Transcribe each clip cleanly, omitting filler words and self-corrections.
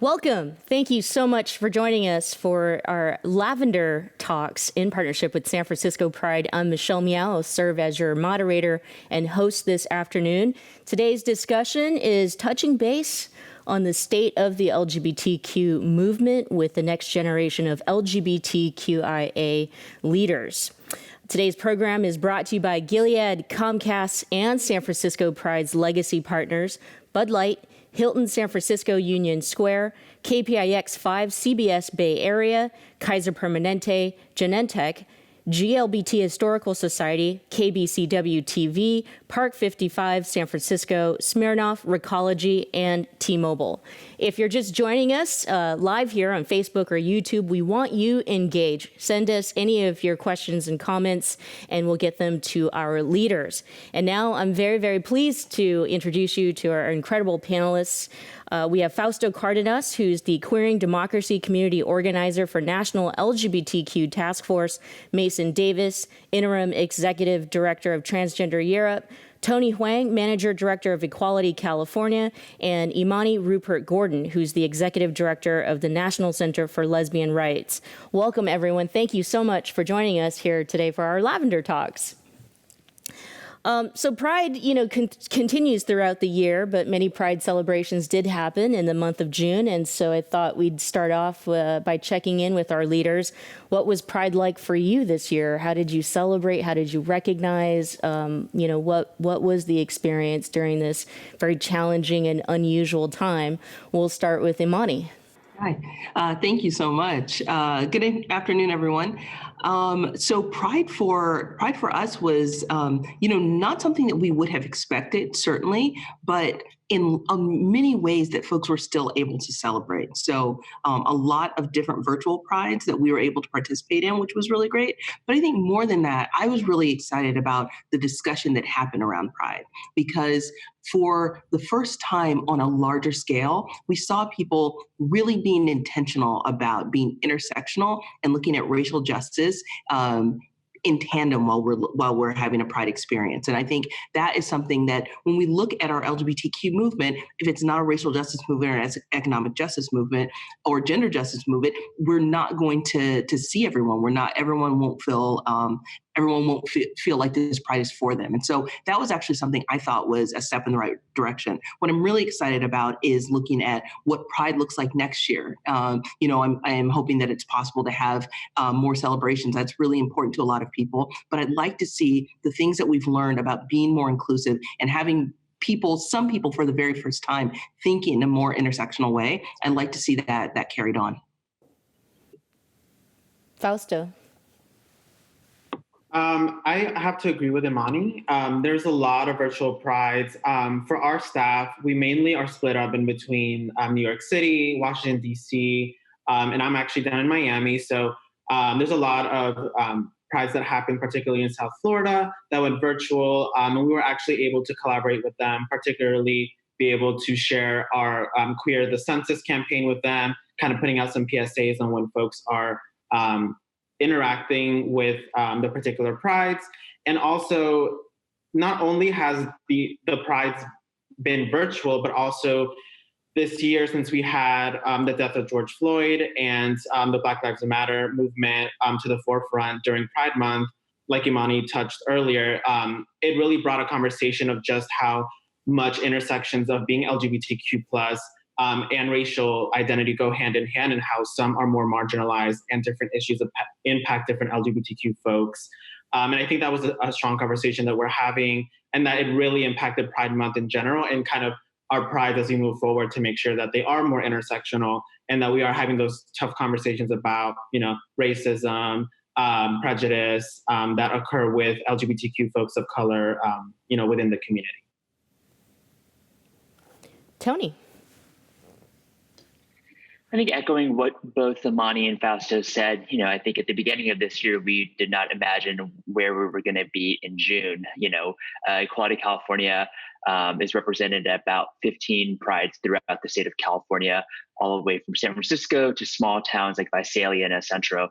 Welcome. Thank you so much for joining us for our Lavender Talks in partnership with San Francisco Pride. I'm Michelle Miao. I'll serve as your moderator and host this afternoon. Today's discussion is touching base on the state of the LGBTQ movement with the next generation of LGBTQIA leaders. Today's program is brought to you by Gilead, Comcast, and San Francisco Pride's legacy partners, Bud Light, Hilton San Francisco Union Square, KPIX 5 CBS Bay Area, Kaiser Permanente, Genentech, GLBT Historical Society, KBCW TV, Park 55 San Francisco, Smirnoff, Recology, and T-Mobile. If you're just joining us live here on Facebook or YouTube, we want you engaged. Send us any of your questions and comments, and we'll get them to our leaders. And now I'm very, very pleased to introduce you to our incredible panelists. We have Fausto Cardenas, who's the Queering Democracy Community Organizer for National LGBTQ Task Force, Mason Davis, Interim Executive Director of Transgender Europe, Tony Huang, Manager Director of Equality California, and Imani Rupert Gordon, who's the Executive Director of the National Center for Lesbian Rights. Welcome, everyone. Thank you so much for joining us here today for our Lavender Talks. So Pride, continues throughout the year, but many Pride celebrations did happen in the month of June. And so I thought we'd start off by checking in with our leaders. What was Pride like for you this year? How did you celebrate? How did you recognize? What was the experience during this very challenging and unusual time? We'll start with Imani. Hi, thank you so much. Good afternoon, everyone. So Pride for us was, not something that we would have expected, certainly, but in many ways that folks were still able to celebrate. So a lot of different virtual prides that we were able to participate in, which was really great. But I think more than that, I was really excited about the discussion that happened around Pride, because for the first time on a larger scale, we saw people really being intentional about being intersectional and looking at racial justice in tandem while we're having a Pride experience. And I think that is something that when we look at our LGBTQ movement, if it's not a racial justice movement or an economic justice movement or gender justice movement, we're not going to see everyone. Everyone won't feel like this Pride is for them. And so that was actually something I thought was a step in the right direction. What I'm really excited about is looking at what Pride looks like next year. I am hoping that it's possible to have more celebrations. That's really important to a lot of people. But I'd like to see the things that we've learned about being more inclusive and having some people for the very first time thinking in a more intersectional way. I'd like to see that carried on. Fausto. I have to agree with Imani. There's a lot of virtual prides. For our staff, we mainly are split up in between New York City, Washington, D.C., and I'm actually down in Miami. So there's a lot of prides that happen, particularly in South Florida, that went virtual. And we were actually able to collaborate with them, particularly be able to share our Queer the Census campaign with them, kind of putting out some PSAs on when folks are interacting with the particular prides. And also, not only has the prides been virtual, but also this year, since we had the death of George Floyd and the Black Lives Matter movement to the forefront during Pride Month, like Imani touched earlier, it really brought a conversation of just how much intersections of being LGBTQ plus and racial identity go hand in hand, and how some are more marginalized and different issues impact different LGBTQ folks. And I think that was a strong conversation that we're having, and that it really impacted Pride Month in general and kind of our pride as we move forward to make sure that they are more intersectional and that we are having those tough conversations about, racism, prejudice that occur with LGBTQ folks of color, within the community. Tony. I think echoing what both Imani and Fausto said, I think at the beginning of this year, we did not imagine where we were going to be in June. Equality California is represented at about 15 prides throughout the state of California, all the way from San Francisco to small towns like Visalia and El Centro,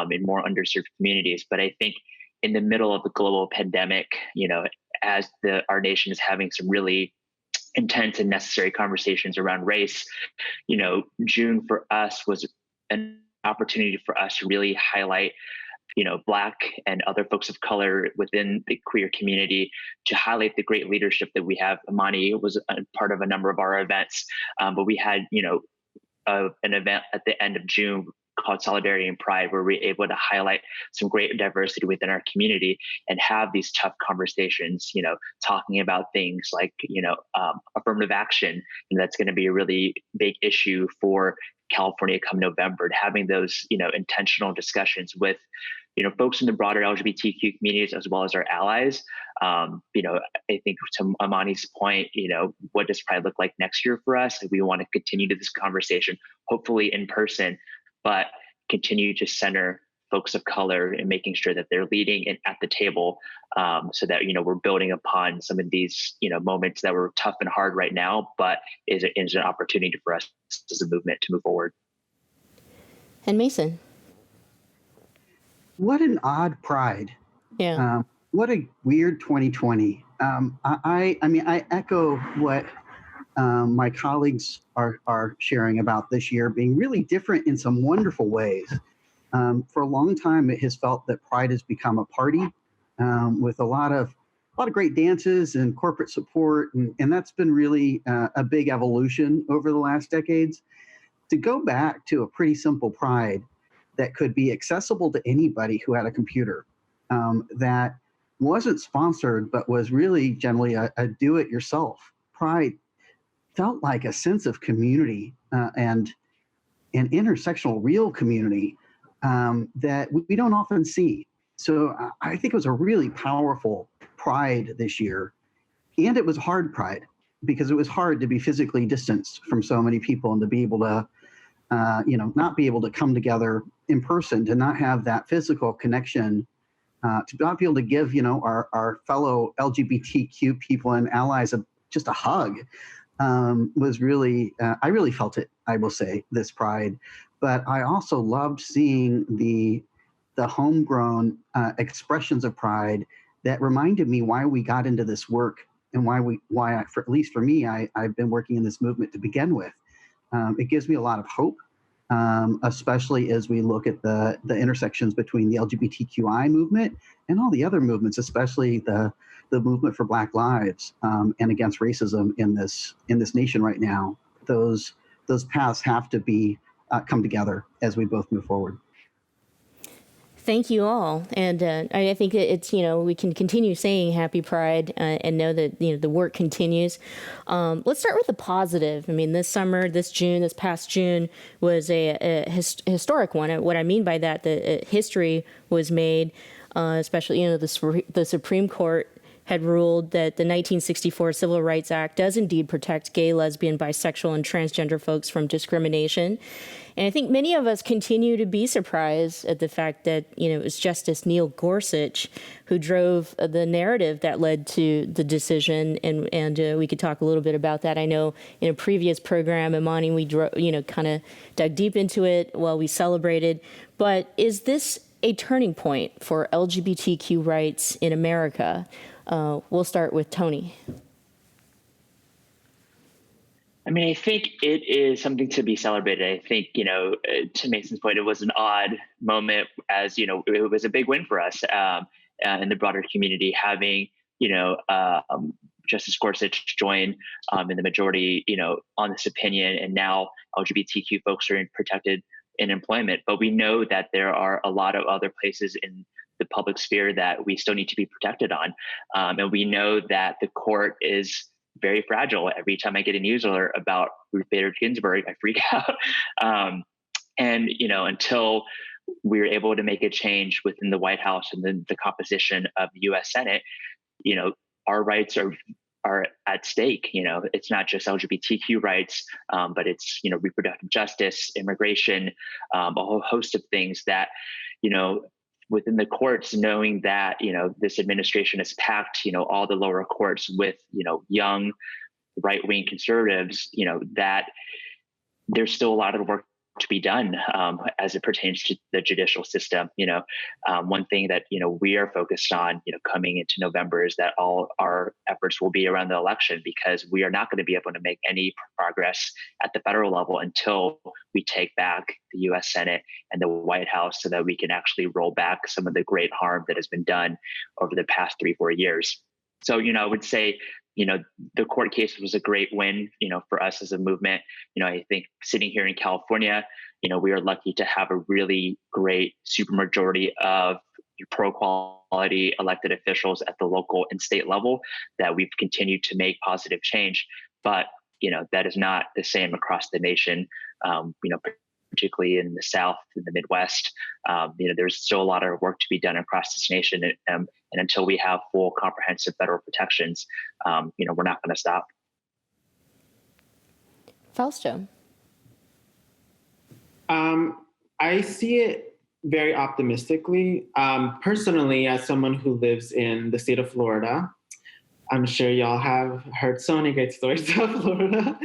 in more underserved communities. But I think in the middle of the global pandemic, as our nation is having some really intense and necessary conversations around race, June for us was an opportunity for us to really highlight Black and other folks of color within the queer community, to highlight the great leadership that we have. Amani was a part of a number of our events, but we had, an event at the end of June called Solidarity and Pride, where we're able to highlight some great diversity within our community and have these tough conversations, talking about things like, affirmative action. And that's going to be a really big issue for California come November, and having those, intentional discussions with, folks in the broader LGBTQ communities, as well as our allies. I think to Amani's point, what does Pride look like next year for us? We want to continue to this conversation, hopefully in person, but continue to center folks of color and making sure that they're leading and at the table, so that, we're building upon some of these, moments that were tough and hard right now, but is an opportunity for us as a movement to move forward. And Mason. What an odd Pride. Yeah. What a weird 2020. I echo what my colleagues are sharing about this year being really different in some wonderful ways. For a long time, it has felt that Pride has become a party with a lot of great dances and corporate support, and that's been really a big evolution over the last decades. To go back to a pretty simple Pride that could be accessible to anybody who had a computer, that wasn't sponsored, but was really generally a do-it-yourself Pride, felt like a sense of community and an intersectional real community that we don't often see. So I think it was a really powerful Pride this year. And it was hard Pride, because it was hard to be physically distanced from so many people and to be able to not be able to come together in person, to not have that physical connection, to not be able to give, our fellow LGBTQ people and allies just a hug, was really, I really felt it, I will say, this Pride. But I also loved seeing the homegrown expressions of Pride that reminded me why we got into this work and at least for me, I've been working in this movement to begin with. It gives me a lot of hope, especially as we look at the intersections between the LGBTQI movement and all the other movements, especially the movement for Black lives and against racism in this nation right now. Those paths have to be come together as we both move forward. Thank you all. And I think it's, we can continue saying Happy Pride and know that, the work continues. Let's start with the positive. I mean, this past June was a historic one. What I mean by that, the history was made, especially, the Supreme Court had ruled that the 1964 Civil Rights Act does indeed protect gay, lesbian, bisexual, and transgender folks from discrimination. And I think many of us continue to be surprised at the fact that, it was Justice Neil Gorsuch who drove the narrative that led to the decision. And we could talk a little bit about that. I know in a previous program, Amani, we kind of dug deep into it while we celebrated. But is this a turning point for LGBTQ rights in America? We'll start with Tony. I mean, I think it is something to be celebrated. I think, to Mason's point, it was an odd moment, as, it was a big win for us in the broader community, having, Justice Gorsuch join in the majority, on this opinion. And now LGBTQ folks are protected in employment. But we know that there are a lot of other places in the public sphere that we still need to be protected on. And we know that the court is very fragile. Every time I get a news alert about Ruth Bader Ginsburg, I freak out. And, until we're able to make a change within the White House and then the composition of the U.S. Senate, our rights are at stake. It's not just LGBTQ rights, but it's, reproductive justice, immigration, a whole host of things that, within the courts, knowing that, this administration has packed, all the lower courts with, young right-wing conservatives, that there's still a lot of work to be done as it pertains to the judicial system. One thing that we are focused on, coming into November, is that all our efforts will be around the election, because we are not going to be able to make any progress at the federal level until we take back the U.S. Senate and the White House, so that we can actually roll back some of the great harm that has been done over the past 3-4 years. So, I would say, the court case was a great win, for us as a movement. I think sitting here in California, we are lucky to have a really great supermajority of pro-quality elected officials at the local and state level, that we've continued to make positive change. But, that is not the same across the nation, particularly in the South and the Midwest. There's still a lot of work to be done across this nation. And until we have full comprehensive federal protections, we're not going to stop. Fausto. I see it very optimistically. Personally, as someone who lives in the state of Florida, I'm sure y'all have heard so many great stories about Florida,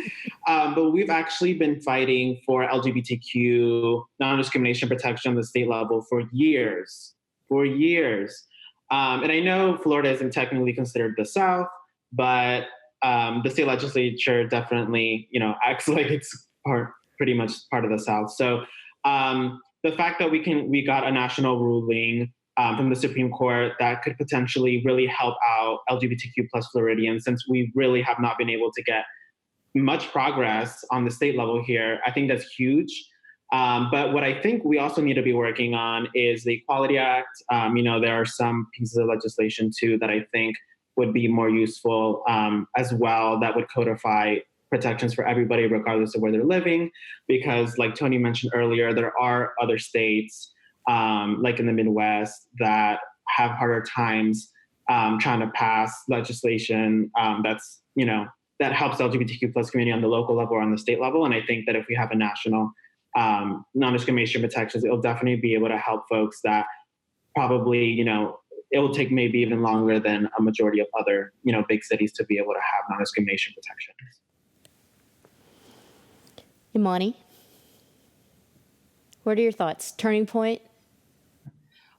but we've actually been fighting for LGBTQ non-discrimination protection on the state level for years. And I know Florida isn't technically considered the South, but the state legislature definitely, acts like it's pretty much part of the South. So the fact that we got a national ruling from the Supreme Court that could potentially really help out LGBTQ plus Floridians, since we really have not been able to get much progress on the state level here, I think that's huge. But what I think we also need to be working on is the Equality Act. There are some pieces of legislation too that I think would be more useful as well, that would codify protections for everybody regardless of where they're living. Because like Tony mentioned earlier, there are other states like in the Midwest that have harder times trying to pass legislation that helps the LGBTQ plus community on the local level or on the state level. And I think that if we have a national non-discrimination protections, it'll definitely be able to help folks that probably, it will take maybe even longer than a majority of other, big cities to be able to have non-discrimination protections. Imani, what are your thoughts? Turning point?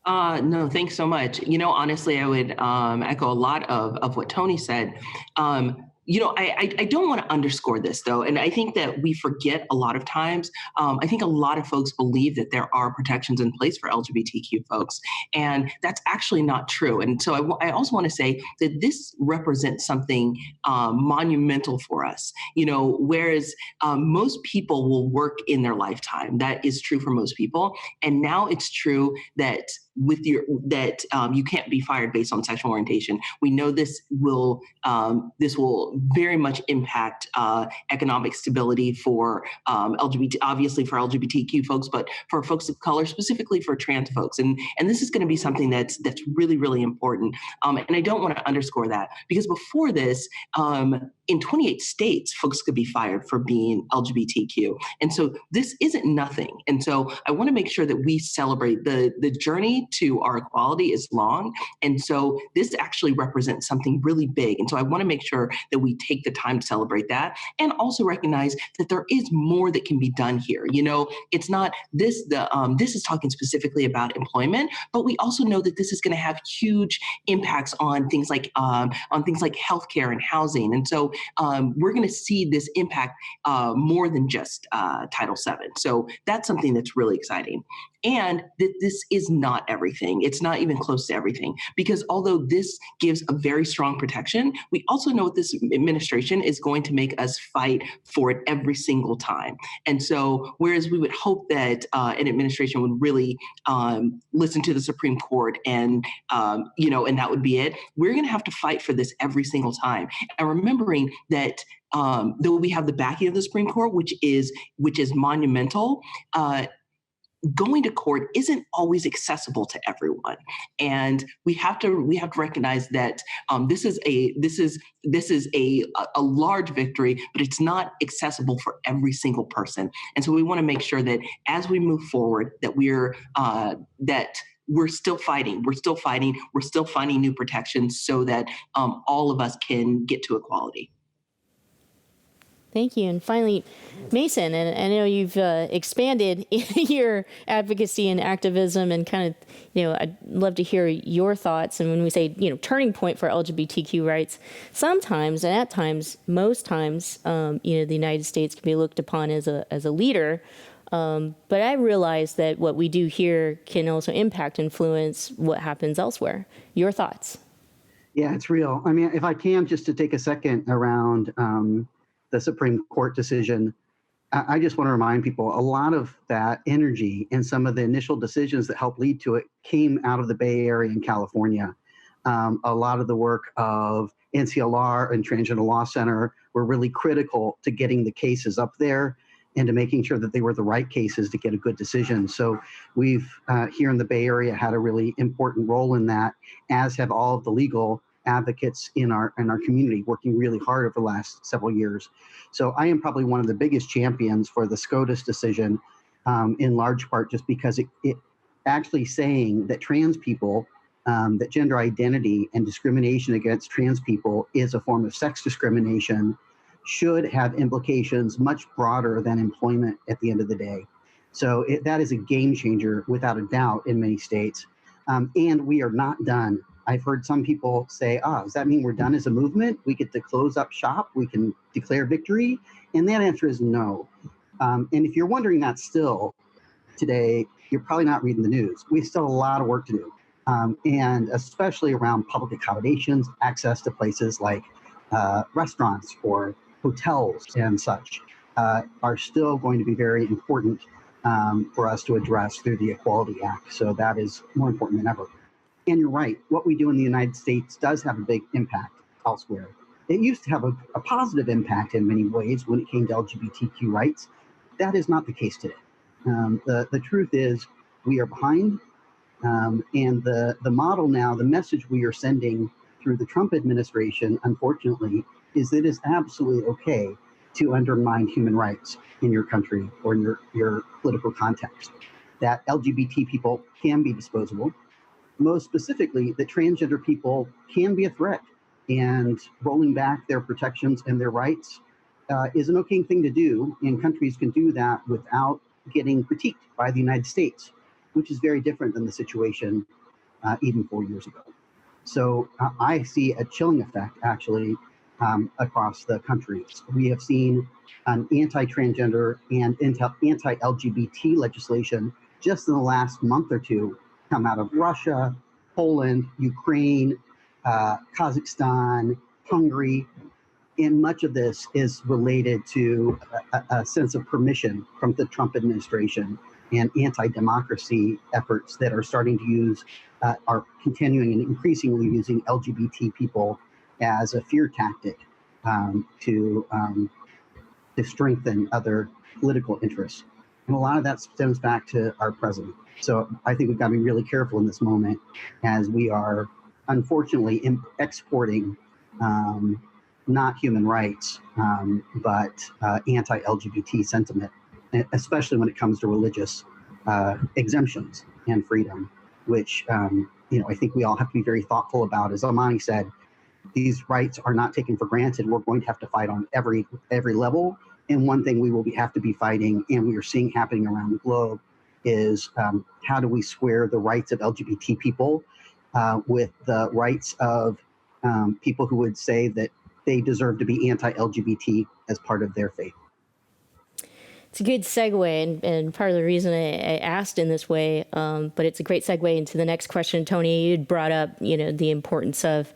No, thanks so much. Honestly, I would echo a lot of what Tony said. I don't want to underscore this, though, and I think that we forget a lot of times. I think a lot of folks believe that there are protections in place for LGBTQ folks, and that's actually not true. And so I also want to say that this represents something monumental for us. Whereas most people will work in their lifetime, that is true for most people, and now it's true that you can't be fired based on sexual orientation. We know this will very much impact economic stability for obviously for LGBTQ folks, but for folks of color, specifically for trans folks. And this is going to be something that's really, really important. And I don't want to underscore that, because before this, in 28 states, folks could be fired for being LGBTQ. And so this isn't nothing. And so I want to make sure that we celebrate the journey to our equality is long. And so this actually represents something really big. And so I want to make sure that we take the time to celebrate that, and also recognize that there is more that can be done here. It's not this, this is talking specifically about employment, but we also know that this is going to have huge impacts on things like healthcare and housing. And so we're going to see this impact more than just Title VII. So that's something that's really exciting. And that this is not everything. It's not even close to everything, because although this gives a very strong protection, we also know this administration is going to make us fight for it every single time. And so whereas we would hope that an administration would really listen to the Supreme Court and that would be it, we're going to have to fight for this every single time. And remembering that though we have the backing of the Supreme Court, which is monumental, going to court isn't always accessible to everyone, and we have to recognize that this is a large victory, but it's not accessible for every single person. And so we want to make sure that as we move forward, that we're still fighting. We're still finding new protections so that all of us can get to equality. Thank you. And finally, Mason, and I know you've expanded your advocacy and activism, and kind of, I'd love to hear your thoughts. And when we say, turning point for LGBTQ rights, sometimes, and at times, most times, the United States can be looked upon as a leader. But I realize that what we do here can also influence what happens elsewhere. Your thoughts? Yeah, it's real. I mean, if I can, just to take a second around the Supreme Court decision, I just want to remind people a lot of that energy and some of the initial decisions that helped lead to it came out of the Bay Area in California. A lot of the work of NCLR and Transgender Law Center were really critical to getting the cases up there and to making sure that they were the right cases to get a good decision. So we've here in the Bay Area had a really important role in that, as have all of the legal advocates in our community, working really hard over the last several years. So I am probably one of the biggest champions for the SCOTUS decision, in large part just because it actually saying that trans people, that gender identity and discrimination against trans people is a form of sex discrimination, should have implications much broader than employment at the end of the day. So that is a game changer without a doubt in many states. And we are not done. I've heard some people say, does that mean we're done as a movement? We get to close up shop, we can declare victory? And that answer is no. And if you're wondering that still today, you're probably not reading the news. We still have a lot of work to do. And especially around public accommodations, access to places like restaurants or hotels and such are still going to be very important for us to address through the Equality Act. So that is more important than ever. And you're right, what we do in the United States does have a big impact elsewhere. It used to have a positive impact in many ways when it came to LGBTQ rights. That is not the case today. The truth is we are behind, and the model now, the message we are sending through the Trump administration, unfortunately, is that it's absolutely okay to undermine human rights in your country or in your political context, that LGBT people can be disposable. Most specifically, that transgender people can be a threat, and rolling back their protections and their rights is an okay thing to do, and countries can do that without getting critiqued by the United States, which is very different than the situation even 4 years ago. So I see a chilling effect, actually, across the country. We have seen anti-transgender and anti-LGBT legislation just in the last month or two come out of Russia, Poland, Ukraine, Kazakhstan, Hungary. And much of this is related to a sense of permission from the Trump administration and anti-democracy efforts that are starting to use, are continuing and increasingly using LGBT people as a fear tactic to strengthen other political interests. And a lot of that stems back to our president. So I think we've got to be really careful in this moment as we are unfortunately exporting not human rights, but anti-LGBT sentiment, especially when it comes to religious exemptions and freedom, which I think we all have to be very thoughtful about. As Amani said, these rights are not taken for granted. We're going to have to fight on every level. And one thing we will have to be fighting, and we are seeing happening around the globe, is how do we square the rights of LGBT people with the rights of people who would say that they deserve to be anti-LGBT as part of their faith. It's a good segue, and part of the reason I asked in this way, but it's a great segue into the next question. Tony, you'd brought up, the importance of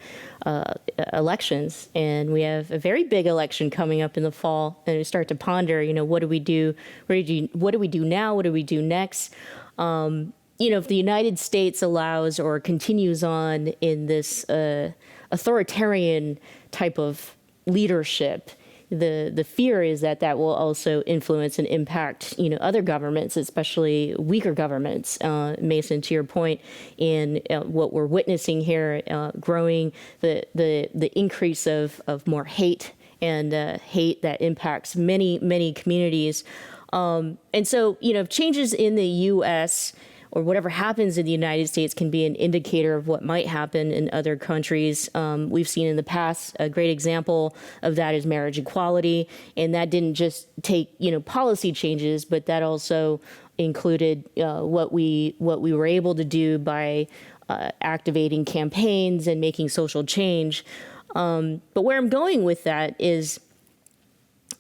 elections, and we have a very big election coming up in the fall, and we start to ponder, what do we do? What do we do now? What do we do next? If the United States allows or continues on in this authoritarian type of leadership, the fear is that will also influence and impact, other governments, especially weaker governments. Mason, to your point, in what we're witnessing here, growing the increase of more hate and hate that impacts many communities. And so, changes in the U.S. whatever happens in the United States can be an indicator of what might happen in other countries. We've seen in the past a great example of that is marriage equality, and that didn't just take policy changes, but that also included what we were able to do by activating campaigns and making social change. But where I'm going with that is,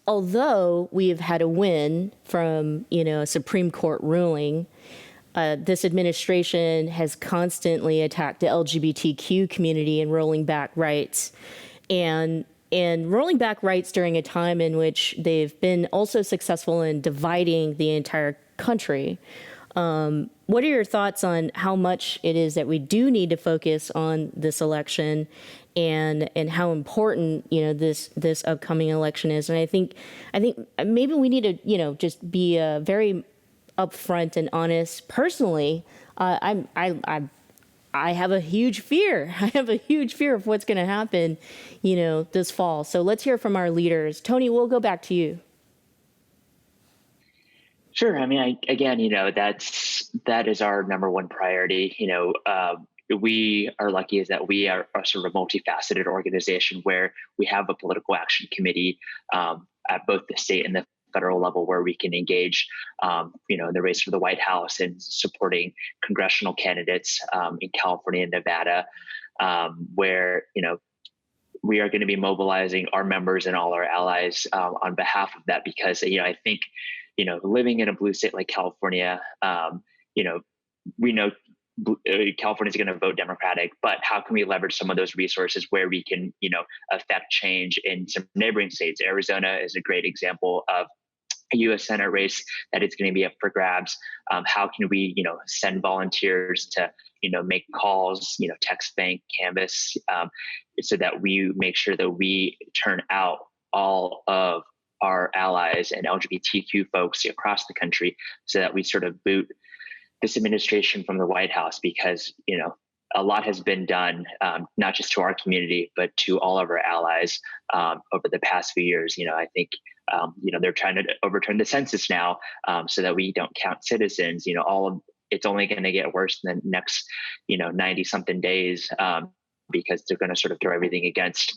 although we have had a win from a Supreme Court ruling, this administration has constantly attacked the LGBTQ community and rolling back rights, and rolling back rights during a time in which they've been also successful in dividing the entire country. What are your thoughts on how much it is that we do need to focus on this election, and how important this upcoming election is? And I think maybe we need to just be very upfront and honest. Personally, I have a huge fear. I have a huge fear of what's going to happen, this fall. So let's hear from our leaders. Tony, we'll go back to you. Sure. I mean, that is our number one priority. We are lucky is that we are sort of a multifaceted organization where we have a political action committee at both the state and the federal level where we can engage, in the race for the White House and supporting congressional candidates in California and Nevada, where, we are going to be mobilizing our members and all our allies on behalf of that, because, I think, living in a blue state like California, we know California is going to vote Democratic, but how can we leverage some of those resources where we can, affect change in some neighboring states? Arizona is a great example of a U.S. Senate race that is going to be up for grabs. How can we, send volunteers to, make calls, text bank, canvass, so that we make sure that we turn out all of our allies and LGBTQ folks across the country, so that we sort of boot this administration from the White House, because, a lot has been done, not just to our community, but to all of our allies over the past few years. I think, they're trying to overturn the census now, so that we don't count citizens. It's only going to get worse in the next, 90 something days, because they're going to sort of throw everything against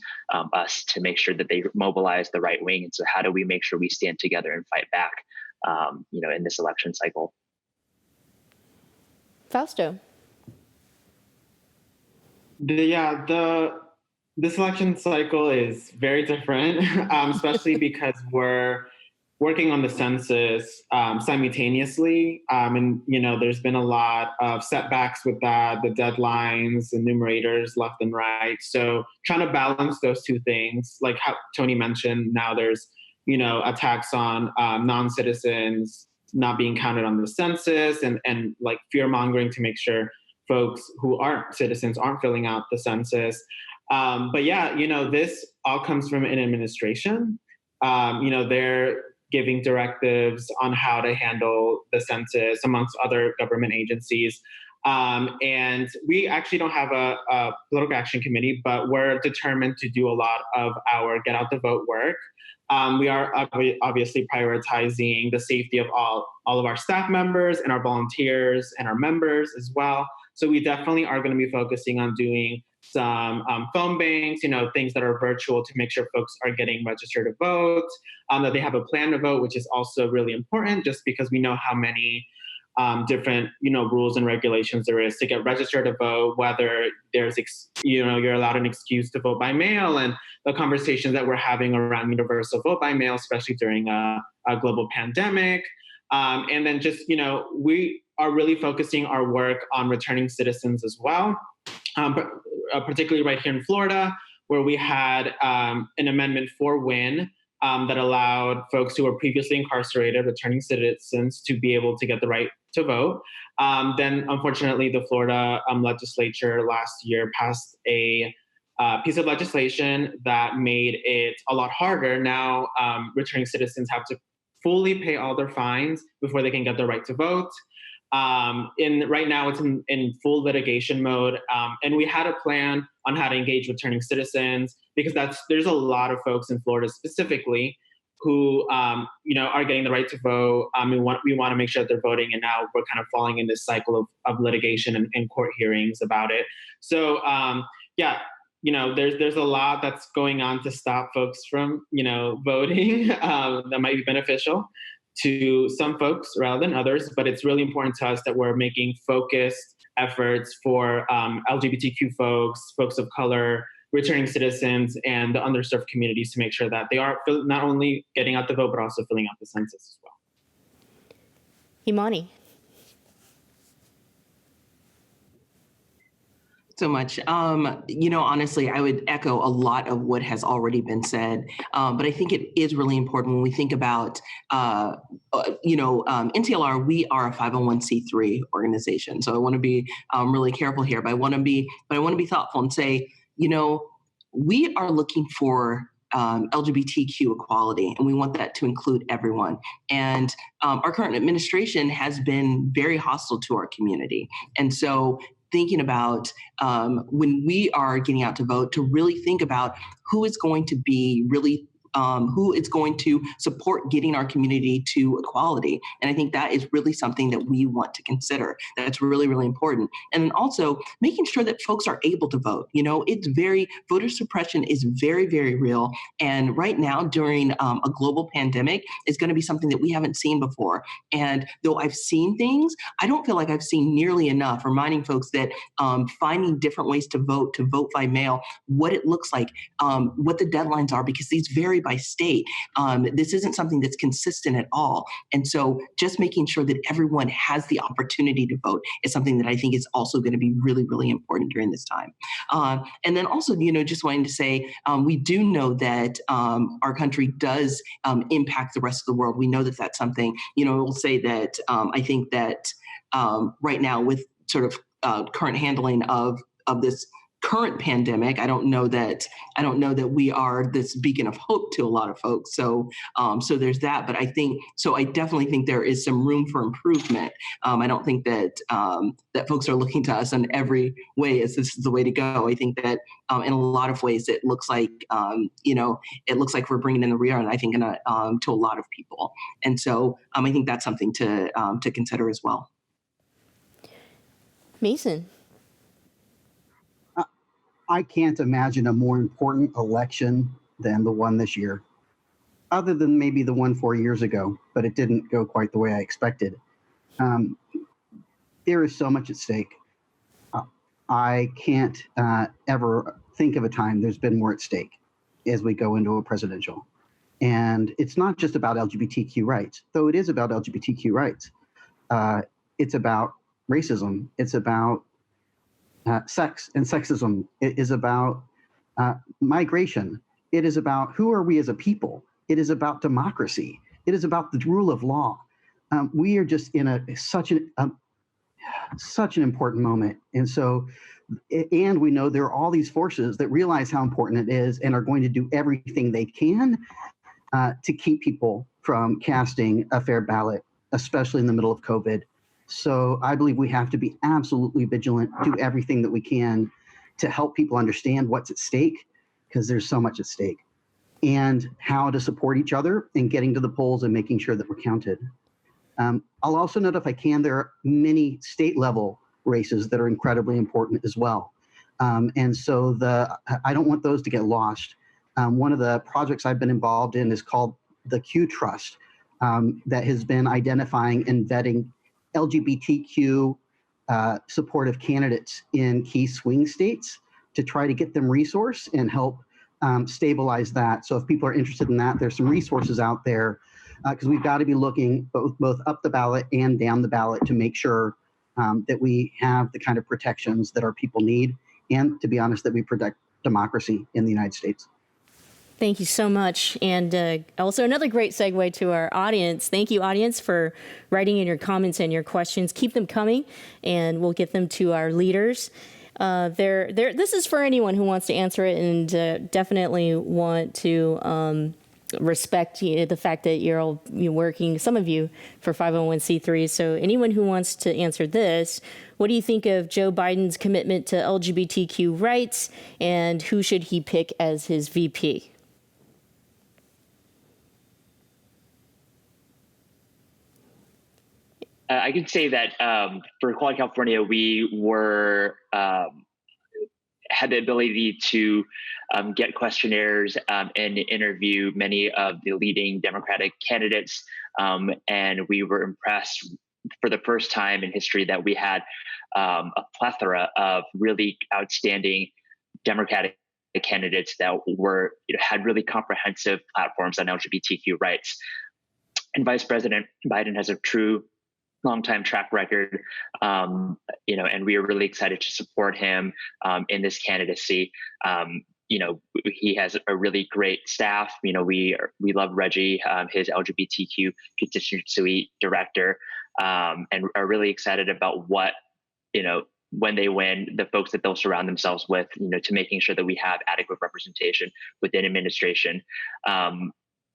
us to make sure that they mobilize the right wing. And so how do we make sure we stand together and fight back, in this election cycle? Fausto. This election cycle is very different, especially because we're working on the census simultaneously. And, there's been a lot of setbacks with that, the deadlines, the numerators left and right. So trying to balance those two things, like how Tony mentioned, now there's, attacks on non-citizens not being counted on the census, and like fear mongering to make sure folks who aren't citizens aren't filling out the census. But yeah, this all comes from an administration. They're giving directives on how to handle the census amongst other government agencies. And we actually don't have a political action committee, but we're determined to do a lot of our get out the vote work. We are obviously prioritizing the safety of all of our staff members and our volunteers and our members as well. So we definitely are going to be focusing on doing some phone banks, things that are virtual to make sure folks are getting registered to vote, that they have a plan to vote, which is also really important, just because we know how many different, rules and regulations there is to get registered to vote, whether there's, you're allowed an excuse to vote by mail, and the conversations that we're having around universal vote by mail, especially during a global pandemic. And then just, we are really focusing our work on returning citizens as well, but particularly right here in Florida, where we had an amendment for WIN that allowed folks who were previously incarcerated, returning citizens, to be able to get the right to vote. Then, unfortunately, the Florida legislature last year passed a piece of legislation that made it a lot harder. Now, returning citizens have to fully pay all their fines before they can get the right to vote. Right now, it's in full litigation mode, and we had a plan on how to engage returning citizens, because there's a lot of folks in Florida specifically who are getting the right to vote. We want to make sure that they're voting, and now we're kind of falling in this cycle of litigation and court hearings about it. So there's a lot that's going on to stop folks from voting that might be beneficial to some folks rather than others, but it's really important to us that we're making focused efforts for LGBTQ folks of color, returning citizens, and the underserved communities to make sure that they are not only getting out the vote, but also filling out the census as well. Imani. So much. Honestly, I would echo a lot of what has already been said. But I think it is really important when we think about, NTLR, we are a 501c3 organization. So I want to be really careful here, but I want to be thoughtful and say, we are looking for LGBTQ equality, and we want that to include everyone. And our current administration has been very hostile to our community. And so thinking about when we are getting out to vote, to really think about who is going to be really who is going to support getting our community to equality. And I think that is really something that we want to consider. That's really, really important. And then also making sure that folks are able to vote. Voter suppression is very, very real. And right now, during a global pandemic, is going to be something that we haven't seen before. And though I've seen things, I don't feel like I've seen nearly enough reminding folks that finding different ways to vote by mail, what it looks like, what the deadlines are, because these vary by state. This isn't something that's consistent at all. And so just making sure that everyone has the opportunity to vote is something that I think is also going to be really, really important during this time. And then also, just wanting to say, we do know that our country does impact the rest of the world. We know that that's something, we'll say that I think that right now with sort of current handling of this current pandemic, I don't know that we are this beacon of hope to a lot of folks. So there's that. But I definitely think there is some room for improvement. I don't think that that folks are looking to us in every way as this is the way to go. I think that in a lot of ways it looks like we're bringing in the rear, and I think to a lot of people. And so I think that's something to consider as well. Mason. I can't imagine a more important election than the one this year, other than maybe the one 4 years ago, but it didn't go quite the way I expected. There is so much at stake. I can't ever think of a time there's been more at stake as we go into a presidential. And it's not just about LGBTQ rights, though it is about LGBTQ rights. It's about racism. It's about sex and sexism. It is about migration. It is about who are we as a people. It is about democracy. It is about the rule of law. We are just in such an important moment. And we know there are all these forces that realize how important it is and are going to do everything they can to keep people from casting a fair ballot, especially in the middle of COVID. So I believe we have to be absolutely vigilant, do everything that we can to help people understand what's at stake, because there's so much at stake, and how to support each other in getting to the polls and making sure that we're counted. I'll also note, if I can, there are many state level races that are incredibly important as well. And so I don't want those to get lost. One of the projects I've been involved in is called the Q Trust, that has been identifying and vetting LGBTQ supportive candidates in key swing states to try to get them resource and help stabilize that. So if people are interested in that, there's some resources out there, because we've got to be looking both up the ballot and down the ballot to make sure that we have the kind of protections that our people need, and, to be honest, that we protect democracy in the United States. Thank you so much. And also another great segue to our audience. Thank you, audience, for writing in your comments and your questions. Keep them coming, and we'll get them to our leaders. This is for anyone who wants to answer it, and definitely want to respect the fact that you're working, some of you, for 501c3s. So anyone who wants to answer this, what do you think of Joe Biden's commitment to LGBTQ rights, and who should he pick as his VP? I could say that for Equality California, we were had the ability to get questionnaires and interview many of the leading Democratic candidates, and we were impressed for the first time in history that we had a plethora of really outstanding Democratic candidates that were had really comprehensive platforms on LGBTQ rights. And Vice President Biden has a true long-time track record, and we are really excited to support him in this candidacy. He has a really great staff. We love Reggie, his LGBTQ constituency director, and are really excited about what, when they win, the folks that they'll surround themselves with, to making sure that we have adequate representation within administration.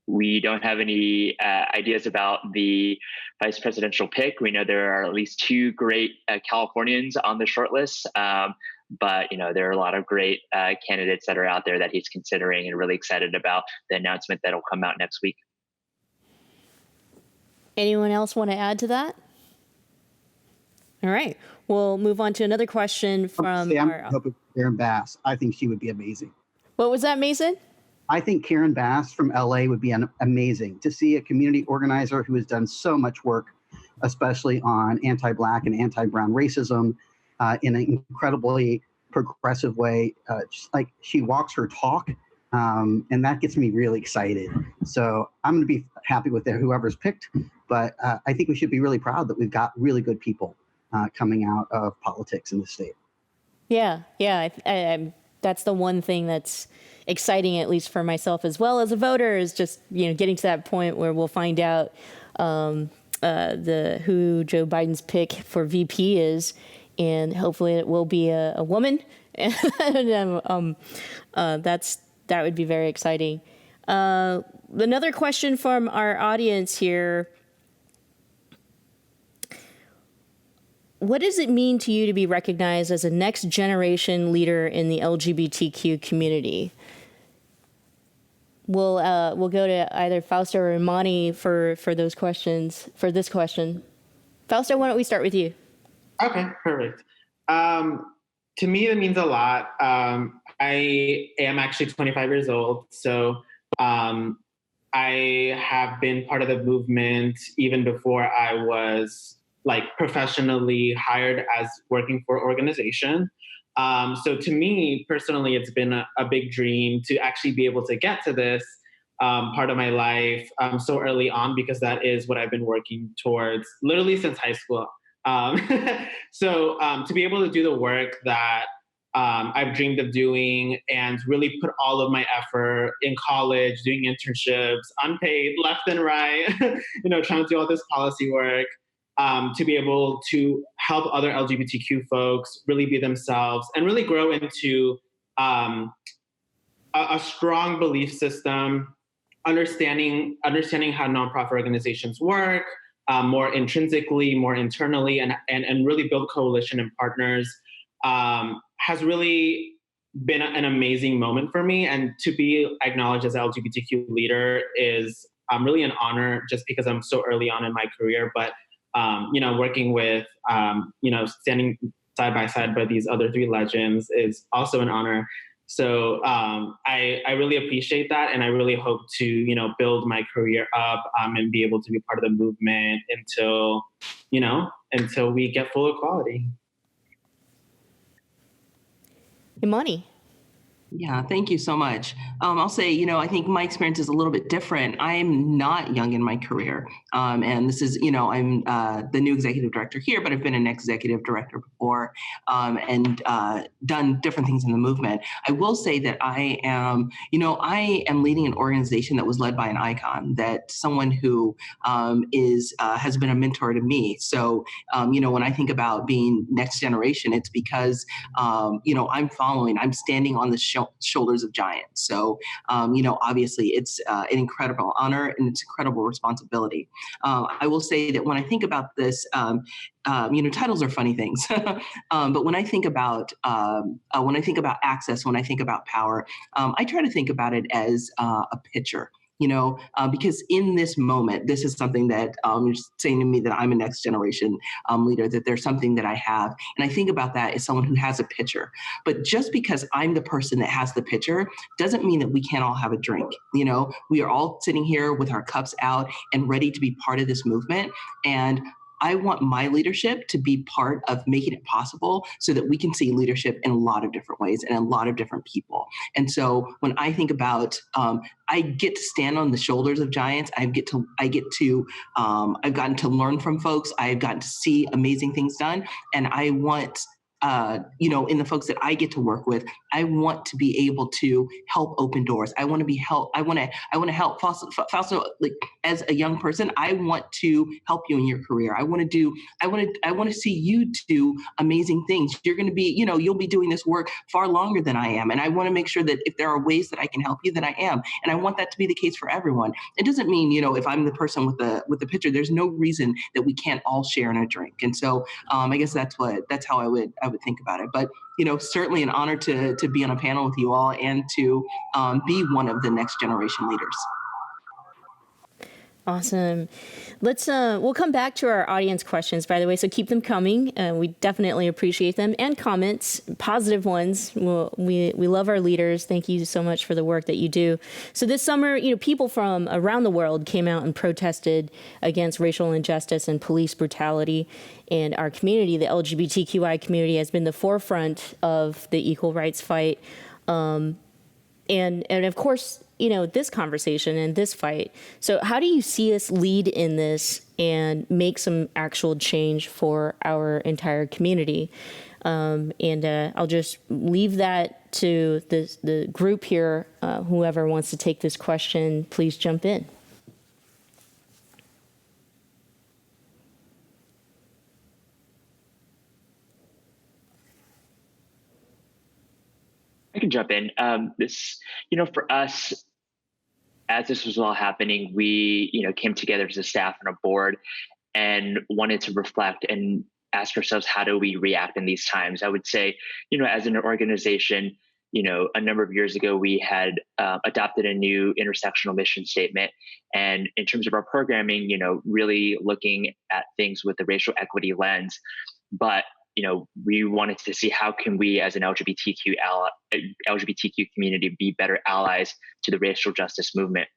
We don't have any ideas about the vice presidential pick. We know there are at least two great Californians on the shortlist, but there are a lot of great candidates that are out there that he's considering, and really excited about the announcement that'll come out next week. Anyone else want to add to that? All right, we'll move on to another question from Karen Bass. I think she would be amazing. What was that, Mason? I think Karen Bass from LA would be amazing to see, a community organizer who has done so much work, especially on anti-Black and anti-Brown racism in an incredibly progressive way. Just like she walks her talk, and that gets me really excited. So I'm going to be happy with whoever's picked, but I think we should be really proud that we've got really good people coming out of politics in the state. Yeah. That's the one thing that's exciting, at least for myself as well as a voter, is just getting to that point where we'll find out who Joe Biden's pick for VP is, and hopefully it will be a woman. And that would be very exciting. Another question from our audience here. What does it mean to you to be recognized as a next generation leader in the LGBTQ community? We'll go to either Fausto or Imani for those questions, for this question. Fausto, why don't we start with you? Okay, perfect. To me, it means a lot. I am actually 25 years old, so I have been part of the movement even before I was professionally hired as working for an organization. So to me personally, it's been a big dream to actually be able to get to this part of my life so early on, because that is what I've been working towards literally since high school. So to be able to do the work that I've dreamed of doing and really put all of my effort in college, doing internships, unpaid, left and right, trying to do all this policy work, to be able to help other LGBTQ folks really be themselves and really grow into a strong belief system, understanding how nonprofit organizations work, more intrinsically, more internally, and really build coalition and partners, has really been an amazing moment for me. And to be acknowledged as an LGBTQ leader is really an honor, just because I'm so early on in my career. But working with, standing side by side by these other three legends is also an honor. So I really appreciate that. And I really hope to, build my career up and be able to be part of the movement until we get full equality. Imani. Yeah, thank you so much. I'll say, I think my experience is a little bit different. I'm not young in my career. And this is, I'm the new executive director here, but I've been an executive director before and done different things in the movement. I will say that I am leading an organization that was led by an icon, that someone who has been a mentor to me. So, when I think about being next generation, it's because, I'm standing on the shoulders of giants. So, obviously it's an incredible honor and it's incredible responsibility. I will say that when I think about this, titles are funny things, but when I think about access, when I think about power, I try to think about it as a pitcher. because in this moment, this is something that you're saying to me that I'm a next generation leader, that there's something that I have. And I think about that as someone who has a pitcher. But just because I'm the person that has the pitcher doesn't mean that we can't all have a drink. We are all sitting here with our cups out and ready to be part of this movement. And I want my leadership to be part of making it possible so that we can see leadership in a lot of different ways and a lot of different people. And so when I think about, I get to stand on the shoulders of giants. I've gotten to learn from folks. I've gotten to see amazing things done. And I want, in the folks that I get to work with, I want to be able to help open doors. I want to help. Fausto, like as a young person, I want to help you in your career. I want to see you do amazing things. You're going to be, you'll be doing this work far longer than I am. And I want to make sure that if there are ways that I can help you, that I am. And I want that to be the case for everyone. It doesn't mean, if I'm the person with the pitcher, there's no reason that we can't all share in a drink. And so I guess that's how I would think about it. But certainly an honor to be on a panel with you all and to be one of the next generation leaders. Awesome. We'll come back to our audience questions, by the way, so keep them coming. We definitely appreciate them, and comments, positive ones. We love our leaders. Thank you so much for the work that you do. So this summer, people from around the world came out and protested against racial injustice and police brutality. And our community, the LGBTQI community, has been the forefront of the equal rights fight. And of course, this conversation and this fight. So how do you see us lead in this and make some actual change for our entire community? I'll just leave that to the group here. Whoever wants to take this question, please jump in. I can jump in. For us, as this was all happening, we, came together as a staff and a board and wanted to reflect and ask ourselves, how do we react in these times? I would say, as an organization, a number of years ago, we had adopted a new intersectional mission statement. And in terms of our programming, really looking at things with the racial equity lens. But we wanted to see how can we as an LGBTQ community be better allies to the racial justice movement.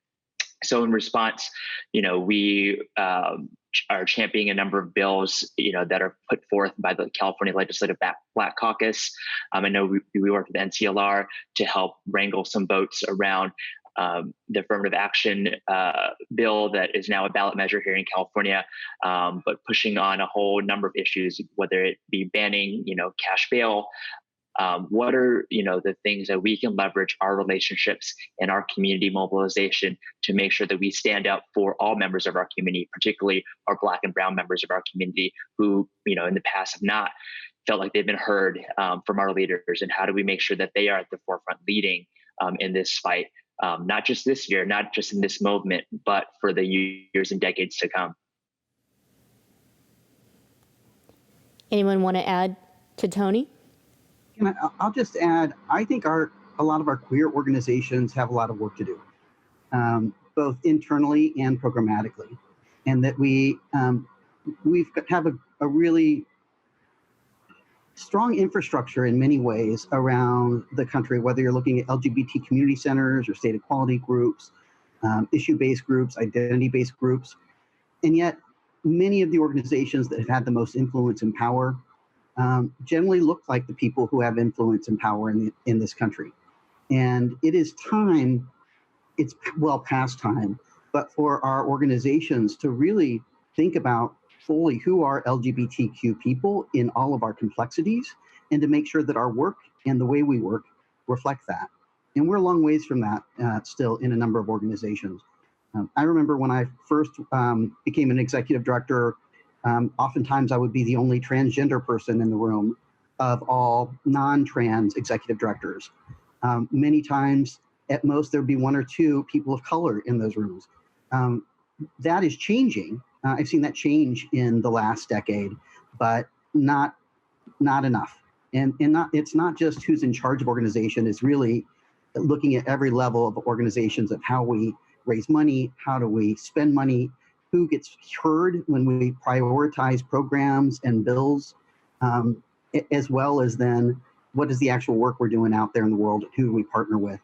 So in response, we are championing a number of bills, that are put forth by the California Legislative Black Caucus. I know we work with NCLR to help wrangle some votes around the affirmative action bill that is now a ballot measure here in California, but pushing on a whole number of issues, whether it be banning, cash bail. What are, the things that we can leverage our relationships and our community mobilization to make sure that we stand up for all members of our community, particularly our Black and Brown members of our community who, in the past have not felt like they've been heard from our leaders, and how do we make sure that they are at the forefront leading in this fight? Not just this year, not just in this movement, but for the years and decades to come. Anyone want to add to Tony? I'll just add, I think a lot of our queer organizations have a lot of work to do, both internally and programmatically, and that we have a really strong infrastructure in many ways around the country, whether you're looking at LGBT community centers or state equality groups, issue-based groups, identity-based groups. And yet many of the organizations that have had the most influence and power generally look like the people who have influence and power in this country. And it is time, it's well past time, but for our organizations to really think about fully who are LGBTQ people in all of our complexities, and to make sure that our work and the way we work reflect that. And we're a long ways from that still in a number of organizations. I remember when I first became an executive director, oftentimes I would be the only transgender person in the room of all non-trans executive directors. Many times, at most, there'd be one or two people of color in those rooms. That is changing. I've seen that change in the last decade, but not enough. And it's not just who's in charge of organization, it's really looking at every level of organizations of how we raise money? How do we spend money? Who gets heard when we prioritize programs and bills? As well as then what is the actual work we're doing out there in the world? Who do we partner with?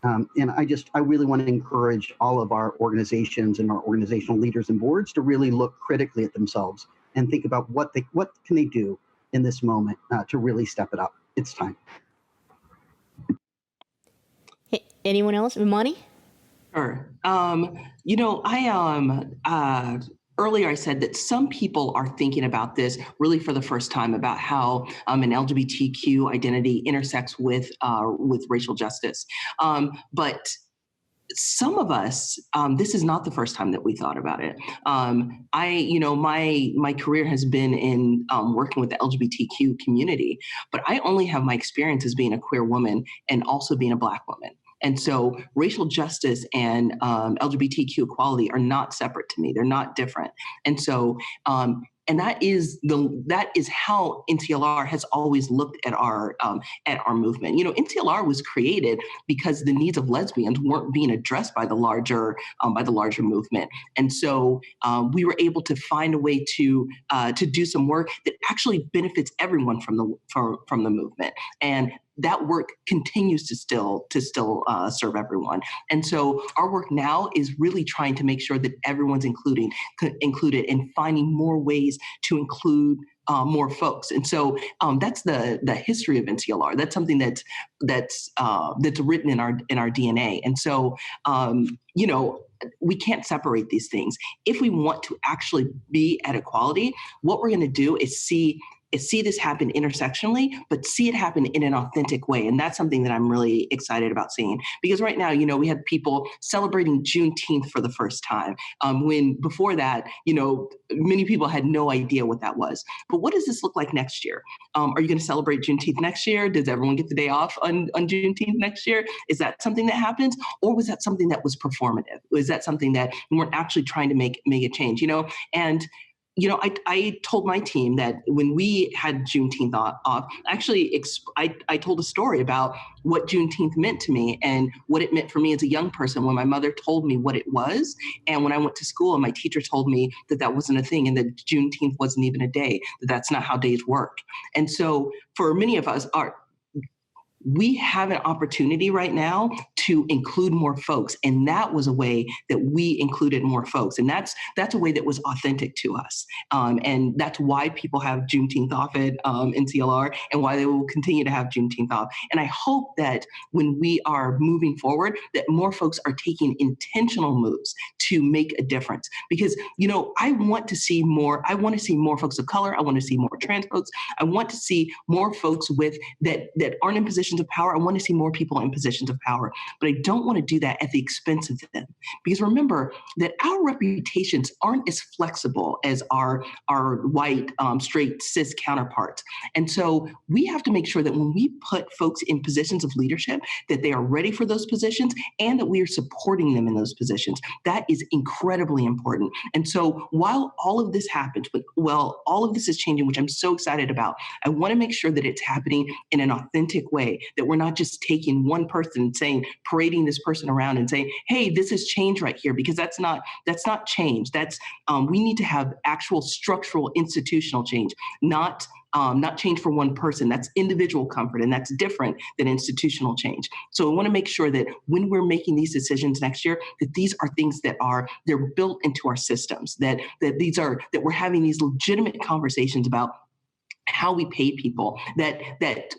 And I really want to encourage all of our organizations and our organizational leaders and boards to really look critically at themselves and think about what can they do in this moment to really step it up. It's time. Anyone else? Imani? Sure. Earlier I said that some people are thinking about this really for the first time about how an LGBTQ identity intersects with racial justice. But some of us, this is not the first time that we thought about it. My career has been in working with the LGBTQ community, but I only have my experience as being a queer woman and also being a Black woman. And so racial justice and LGBTQ equality are not separate to me. They're not different. And so, and that is how NCLR has always looked at our movement. NCLR was created because the needs of lesbians weren't being addressed by the larger movement, and so we were able to find a way to do some work that actually benefits everyone from the movement. And that work continues to still serve everyone. And so our work now is really trying to make sure that everyone's included and finding more ways to include more folks. And so that's the history of NCLR. That's something that's written in our DNA. And so we can't separate these things. If we want to actually be at equality, what we're going to do is see this happen intersectionally, but see it happen in an authentic way. And that's something that I'm really excited about seeing. Because right now, we had people celebrating Juneteenth for the first time, when before that, many people had no idea what that was. But what does this look like next year? Are you going to celebrate Juneteenth next year? Does everyone get the day off on Juneteenth next year? Is that something that happens? Or was that something that was performative? Was that something that we weren't actually trying to make a change? And I told my team that when we had Juneteenth off, actually, I told a story about what Juneteenth meant to me and what it meant for me as a young person when my mother told me what it was. And when I went to school and my teacher told me that wasn't a thing and that Juneteenth wasn't even a day, that's not how days work. And so for many of us, we have an opportunity right now to include more folks. And that was a way that we included more folks. And that's a way that was authentic to us. And that's why people have Juneteenth off at NCLR and why they will continue to have Juneteenth off. And I hope that when we are moving forward, that more folks are taking intentional moves to make a difference. Because, I want to see more folks of color. I want to see more trans folks. I want to see more folks that aren't in positions of power. I want to see more people in positions of power, but I don't want to do that at the expense of them. Because remember that our reputations aren't as flexible as our white, straight, cis counterparts. And so we have to make sure that when we put folks in positions of leadership, that they are ready for those positions and that we are supporting them in those positions. That is incredibly important. And so while all of this happens, all of this is changing, which I'm so excited about, I want to make sure that it's happening in an authentic way, that we're not just taking one person and saying, parading this person around and saying, hey, this is change right here, because that's not change. That's we need to have actual structural institutional change, not change for one person. That's individual comfort, and that's different than institutional change. So we want to make sure that when we're making these decisions next year, that these are things that they're built into our systems, that we're having these legitimate conversations about how we pay people, that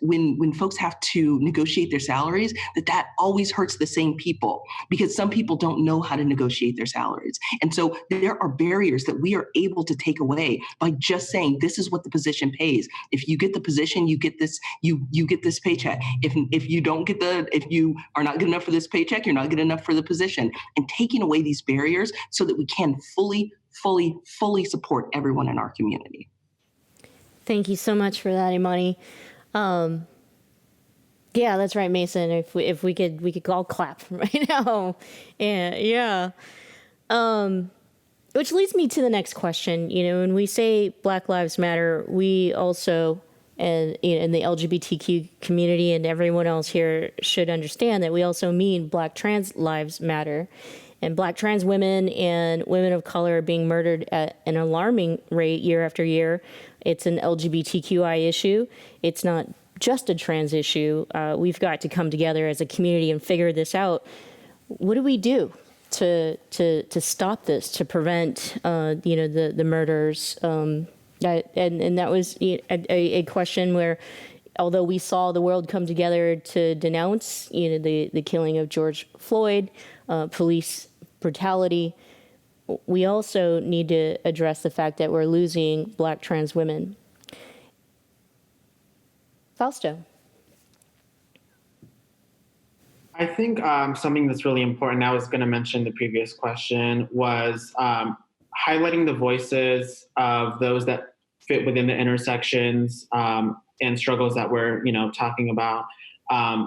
when folks have to negotiate their salaries, that always hurts the same people, because some people don't know how to negotiate their salaries. And so there are barriers that we are able to take away by just saying, this is what the position pays. If you get the position, you get this, you get this paycheck. If you don't get if you are not good enough for this paycheck, you're not good enough for the position. And taking away these barriers so that we can fully support everyone in our community. Thank you so much for that, Imani. Yeah, that's right, Mason. If we could all clap right now. And yeah. Which leads me to the next question. When we say Black Lives Matter, we also and the LGBTQ community and everyone else here should understand that we also mean Black trans lives matter. And Black trans women and women of color are being murdered at an alarming rate year after year. It's an LGBTQI issue. It's not just a trans issue. We've got to come together as a community and figure this out. What do we do to stop this, to prevent the murders? And that was a question where, although we saw the world come together to denounce the killing of George Floyd, police brutality, we also need to address the fact that we're losing Black trans women. Fausto. I think something that's really important, I was going to mention the previous question, was highlighting the voices of those that fit within the intersections and struggles that we're talking about.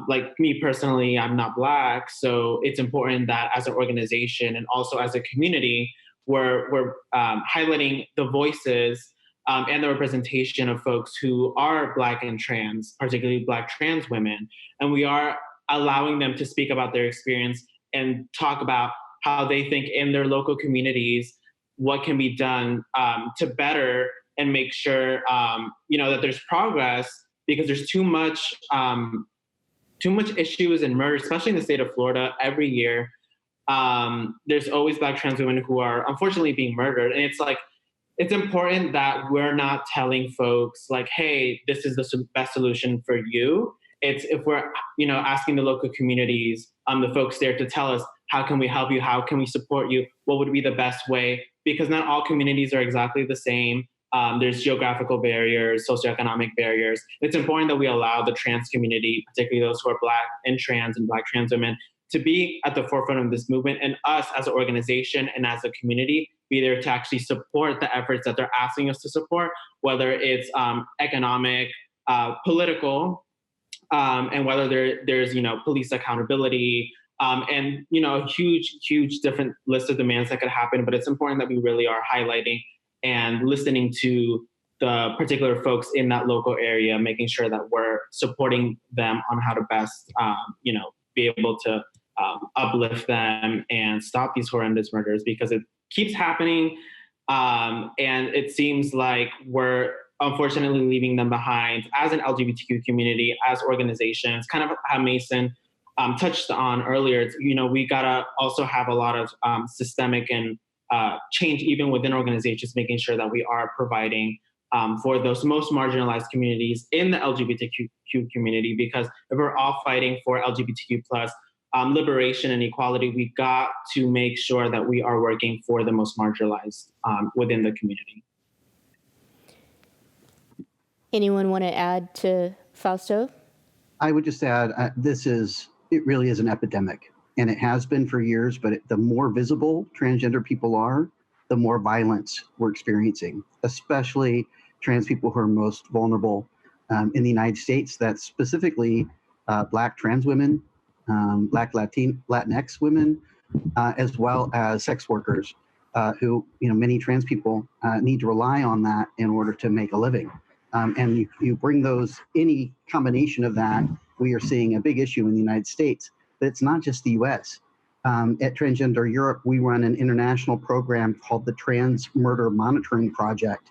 Like me personally, I'm not Black, so it's important that as an organization and also as a community, we're highlighting the voices and the representation of folks who are Black and trans, particularly Black trans women. And we are allowing them to speak about their experience and talk about how they think in their local communities, what can be done to better and make sure, that there's progress, because there's too much issues and murder, especially in the state of Florida every year. There's always Black trans women who are unfortunately being murdered. And it's important that we're not telling folks like, hey, this is the best solution for you. It's if we're, asking the local communities, the folks there to tell us, how can we help you? How can we support you? What would be the best way? Because not all communities are exactly the same. There's geographical barriers, socioeconomic barriers. It's important that we allow the trans community, particularly those who are Black and Black trans women, to be at the forefront of this movement, and us as an organization and as a community be there to actually support the efforts that they're asking us to support, whether it's economic, political, and whether there's police accountability, and a huge different list of demands that could happen. But it's important that we really are highlighting and listening to the particular folks in that local area, making sure that we're supporting them on how to best be able to uplift them and stop these horrendous murders, because it keeps happening, and it seems like we're unfortunately leaving them behind as an LGBTQ community, as organizations. Kind of how Mason touched on earlier, we gotta also have a lot of systemic and change even within organizations, making sure that we are providing for those most marginalized communities in the LGBTQ community, because if we're all fighting for LGBTQ plus liberation and equality, we got to make sure that we are working for the most marginalized within the community. Anyone want to add to Fausto? I would just add, it really is an epidemic, and it has been for years, but the more visible transgender people are, the more violence we're experiencing, especially trans people who are most vulnerable in the United States. That's specifically Black trans women, Black Latinx women, as well as sex workers who, many trans people need to rely on that in order to make a living. And you bring any combination of that, we are seeing a big issue in the United States. But it's not just the US. At Transgender Europe, we run an international program called the Trans Murder Monitoring Project.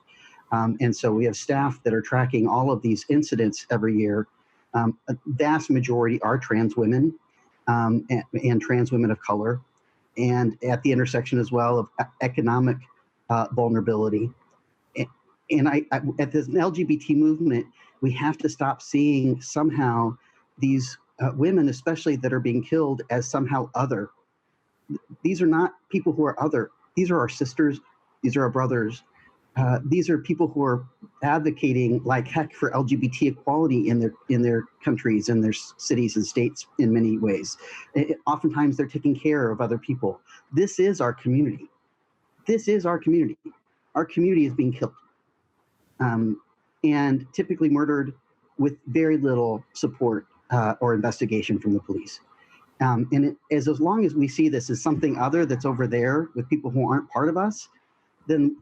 And so we have staff that are tracking all of these incidents every year. A vast majority are trans women and trans women of color, and at the intersection as well of economic vulnerability. And at this LGBT movement, we have to stop seeing somehow these women, especially that are being killed, as somehow other. These are not people who are other. These are our sisters. These are our brothers. These are people who are advocating like heck for LGBT equality in their countries and their cities and states in many ways. Oftentimes they're taking care of other people. This is our community. This is our community. Our community is being killed. And typically murdered with very little support or investigation from the police. And as long as we see this as something other that's over there with people who aren't part of us, then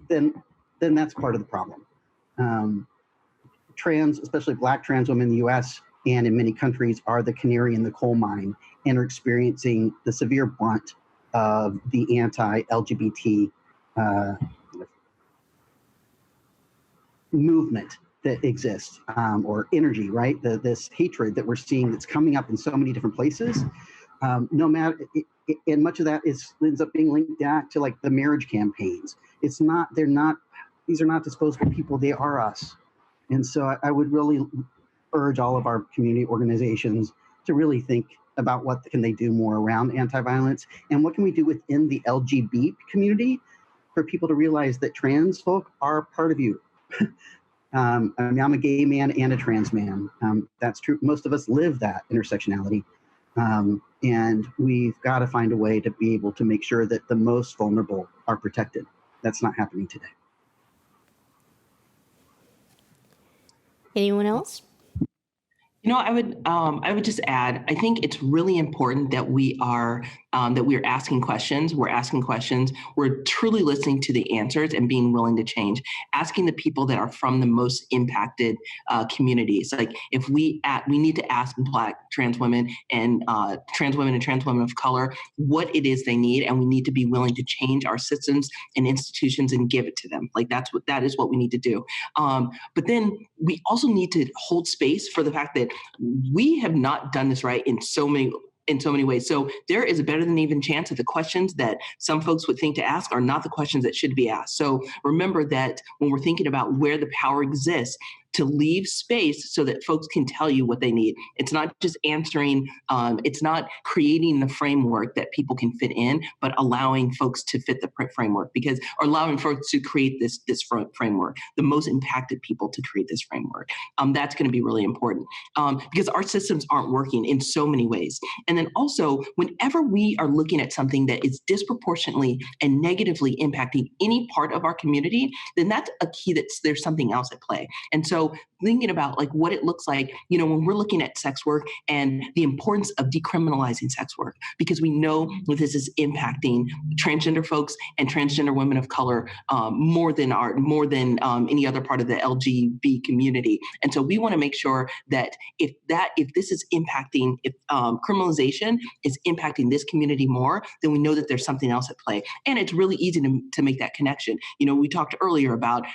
that's part of the problem. trans, especially Black trans women in the U.S. and in many countries, are the canary in the coal mine and are experiencing the severe brunt of the anti-LGBT movement that exists, or energy, right? This hatred that we're seeing that's coming up in so many different places. No matter, and much of that ends up being linked back to like the marriage campaigns. These are not disposable people, they are us. And so I would really urge all of our community organizations to really think about what can they do more around anti-violence and what can we do within the LGBT community for people to realize that trans folk are part of you. I mean, I'm a gay man and a trans man. That's true. Most of us live that intersectionality. And we've got to find a way to be able to make sure that the most vulnerable are protected. That's not happening today. Anyone else? You know, I would just add, I think it's really important that we are asking questions. We're asking questions. We're truly listening to the answers and being willing to change. Asking the people that are from the most impacted communities. Like if we need to ask Black trans women and trans women of color what it is they need, and we need to be willing to change our systems and institutions and give it to them. Like that is what we need to do. But then we also need to hold space for the fact that we have not done this right in so many ways. So there is a better than even chance that the questions that some folks would think to ask are not the questions that should be asked. So remember that when we're thinking about where the power exists, to leave space so that folks can tell you what they need. It's not just answering, it's not creating the framework that people can fit in, but allowing folks to fit the framework or allowing folks to create this framework, the most impacted people to create this framework. That's going to be really important because our systems aren't working in so many ways. And then also, whenever we are looking at something that is disproportionately and negatively impacting any part of our community, then that's a key that there's something else at play. And so thinking about like what it looks like, you know, when we're looking at sex work and the importance of decriminalizing sex work, because we know that this is impacting transgender folks and transgender women of color more than any other part of the LGBT community. And so we want to make sure that if this is impacting, if criminalization is impacting this community more, then we know that there's something else at play. And it's really easy to make that connection. You know, we talked earlier about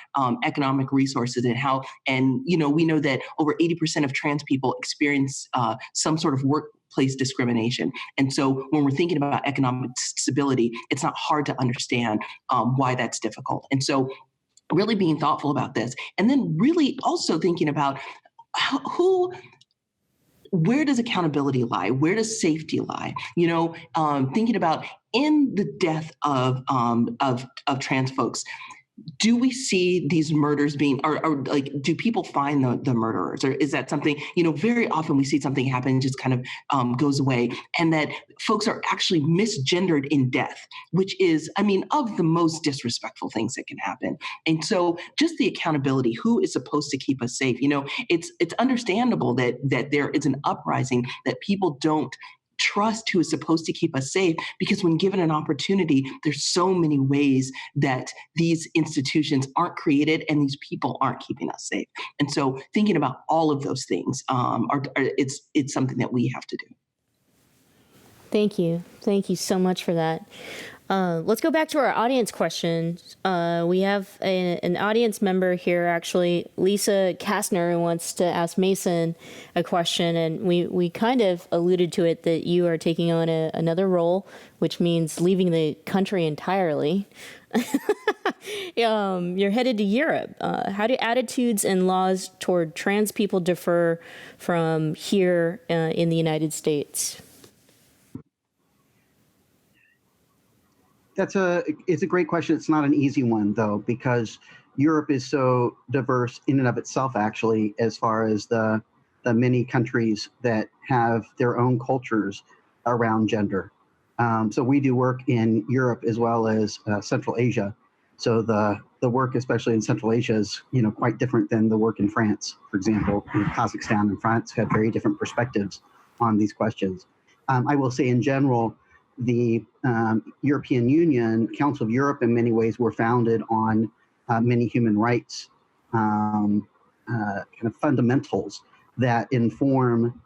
economic resources and how, and, you know, we know that over 80% of trans people experience some sort of workplace discrimination. And so when we're thinking about economic stability, it's not hard to understand why that's difficult. And so really being thoughtful about this, and then really also thinking about where does accountability lie? Where does safety lie? You know, thinking about in the death of trans folks, do we see these murders being, or like, do people find the murderers? Or is that something, you know, very often we see something happen and just kind of goes away, and that folks are actually misgendered in death, which is, I mean, of the most disrespectful things that can happen. And so just the accountability, who is supposed to keep us safe? You know, it's understandable that there is an uprising, that people don't trust who is supposed to keep us safe, because when given an opportunity, there's so many ways that these institutions aren't created and these people aren't keeping us safe. And so thinking about all of those things, it's something that we have to do. Thank you. Thank you so much for that. Let's go back to our audience questions. We have an audience member here, actually, Lisa Kastner, who wants to ask Mason a question. And we kind of alluded to it, that you are taking on another role, which means leaving the country entirely. You're headed to Europe. How do attitudes and laws toward trans people differ from here in the United States? It's a great question. It's not an easy one, though, because Europe is so diverse in and of itself, actually, as far as the many countries that have their own cultures around gender. So we do work in Europe as well as Central Asia. So the work, especially in Central Asia, is, you know, quite different than the work in France. For example, in Kazakhstan and France have very different perspectives on these questions. I will say in general, the European Union, Council of Europe, in many ways were founded on many human rights kind of fundamentals that inform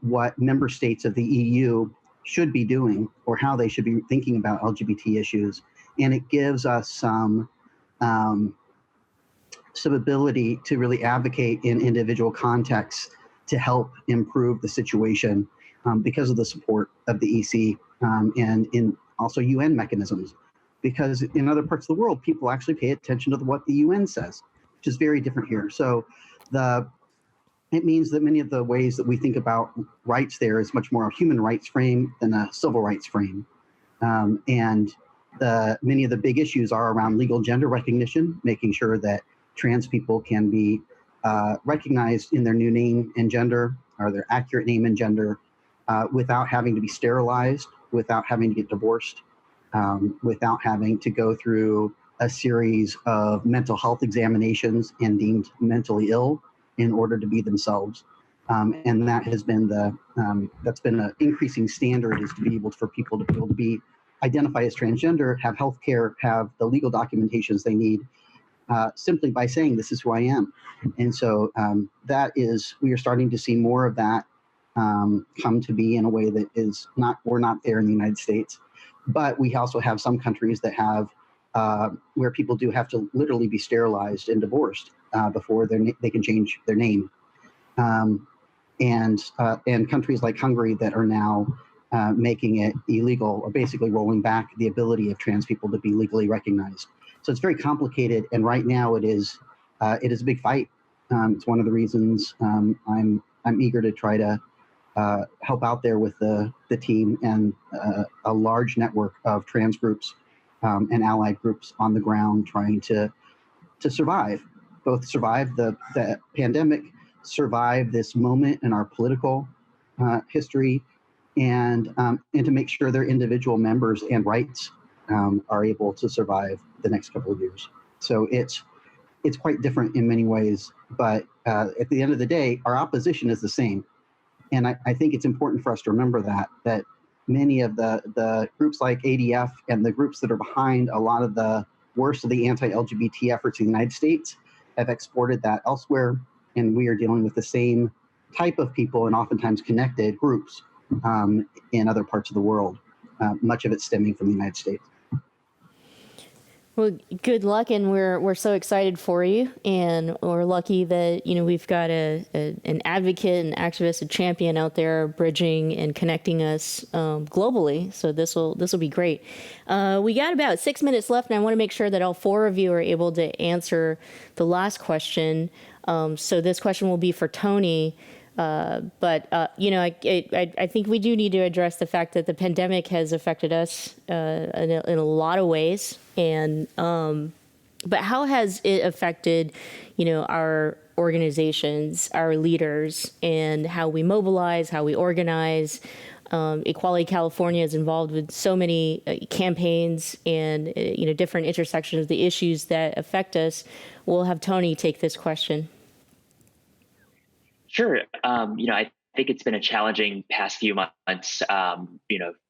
what member states of the EU should be doing or how they should be thinking about LGBT issues. And it gives us some ability to really advocate in individual contexts to help improve the situation because of the support of the EC and in also UN mechanisms. Because in other parts of the world, people actually pay attention to what the UN says, which is very different here. So it means that many of the ways that we think about rights there is much more a human rights frame than a civil rights frame. And many of the big issues are around legal gender recognition, making sure that trans people can be recognized in their new name and gender, or their accurate name and gender, without having to be sterilized, without having to get divorced, without having to go through a series of mental health examinations and deemed mentally ill in order to be themselves. And that has been that's been an increasing standard, is to be able for people to be able to be identify as transgender, have health care, have the legal documentations they need, simply by saying, this is who I am. And so we are starting to see more of that come to be in a way that is we're not there in the United States. But we also have some countries that have where people do have to literally be sterilized and divorced before they can change their name. And countries like Hungary that are now making it illegal, or basically rolling back the ability of trans people to be legally recognized. So it's very complicated, and right now it is a big fight. It's one of the reasons I'm eager to try to help out there with the team and a large network of trans groups and allied groups on the ground, trying to survive the pandemic, survive this moment in our political history, and to make sure their individual members and rights are able to survive the next couple of years. So it's quite different in many ways, but at the end of the day, our opposition is the same. And I think it's important for us to remember that many of the groups like ADF and the groups that are behind a lot of the worst of the anti-LGBT efforts in the United States have exported that elsewhere, and we are dealing with the same type of people and oftentimes connected groups in other parts of the world, much of it stemming from the United States. Well, good luck, and we're so excited for you, and we're lucky that we've got an advocate, an activist, a champion out there bridging and connecting us globally. So this will be great. We got about 6 minutes left, and I want to make sure that all four of you are able to answer the last question. So this question will be for Tony. But I think we do need to address the fact that the pandemic has affected us in a lot of ways, and but how has it affected, our organizations, our leaders, and how we mobilize, how we organize? Equality California is involved with so many campaigns and different intersections of the issues that affect us. We'll have Tony take this question. Sure. I think it's been a challenging past few months,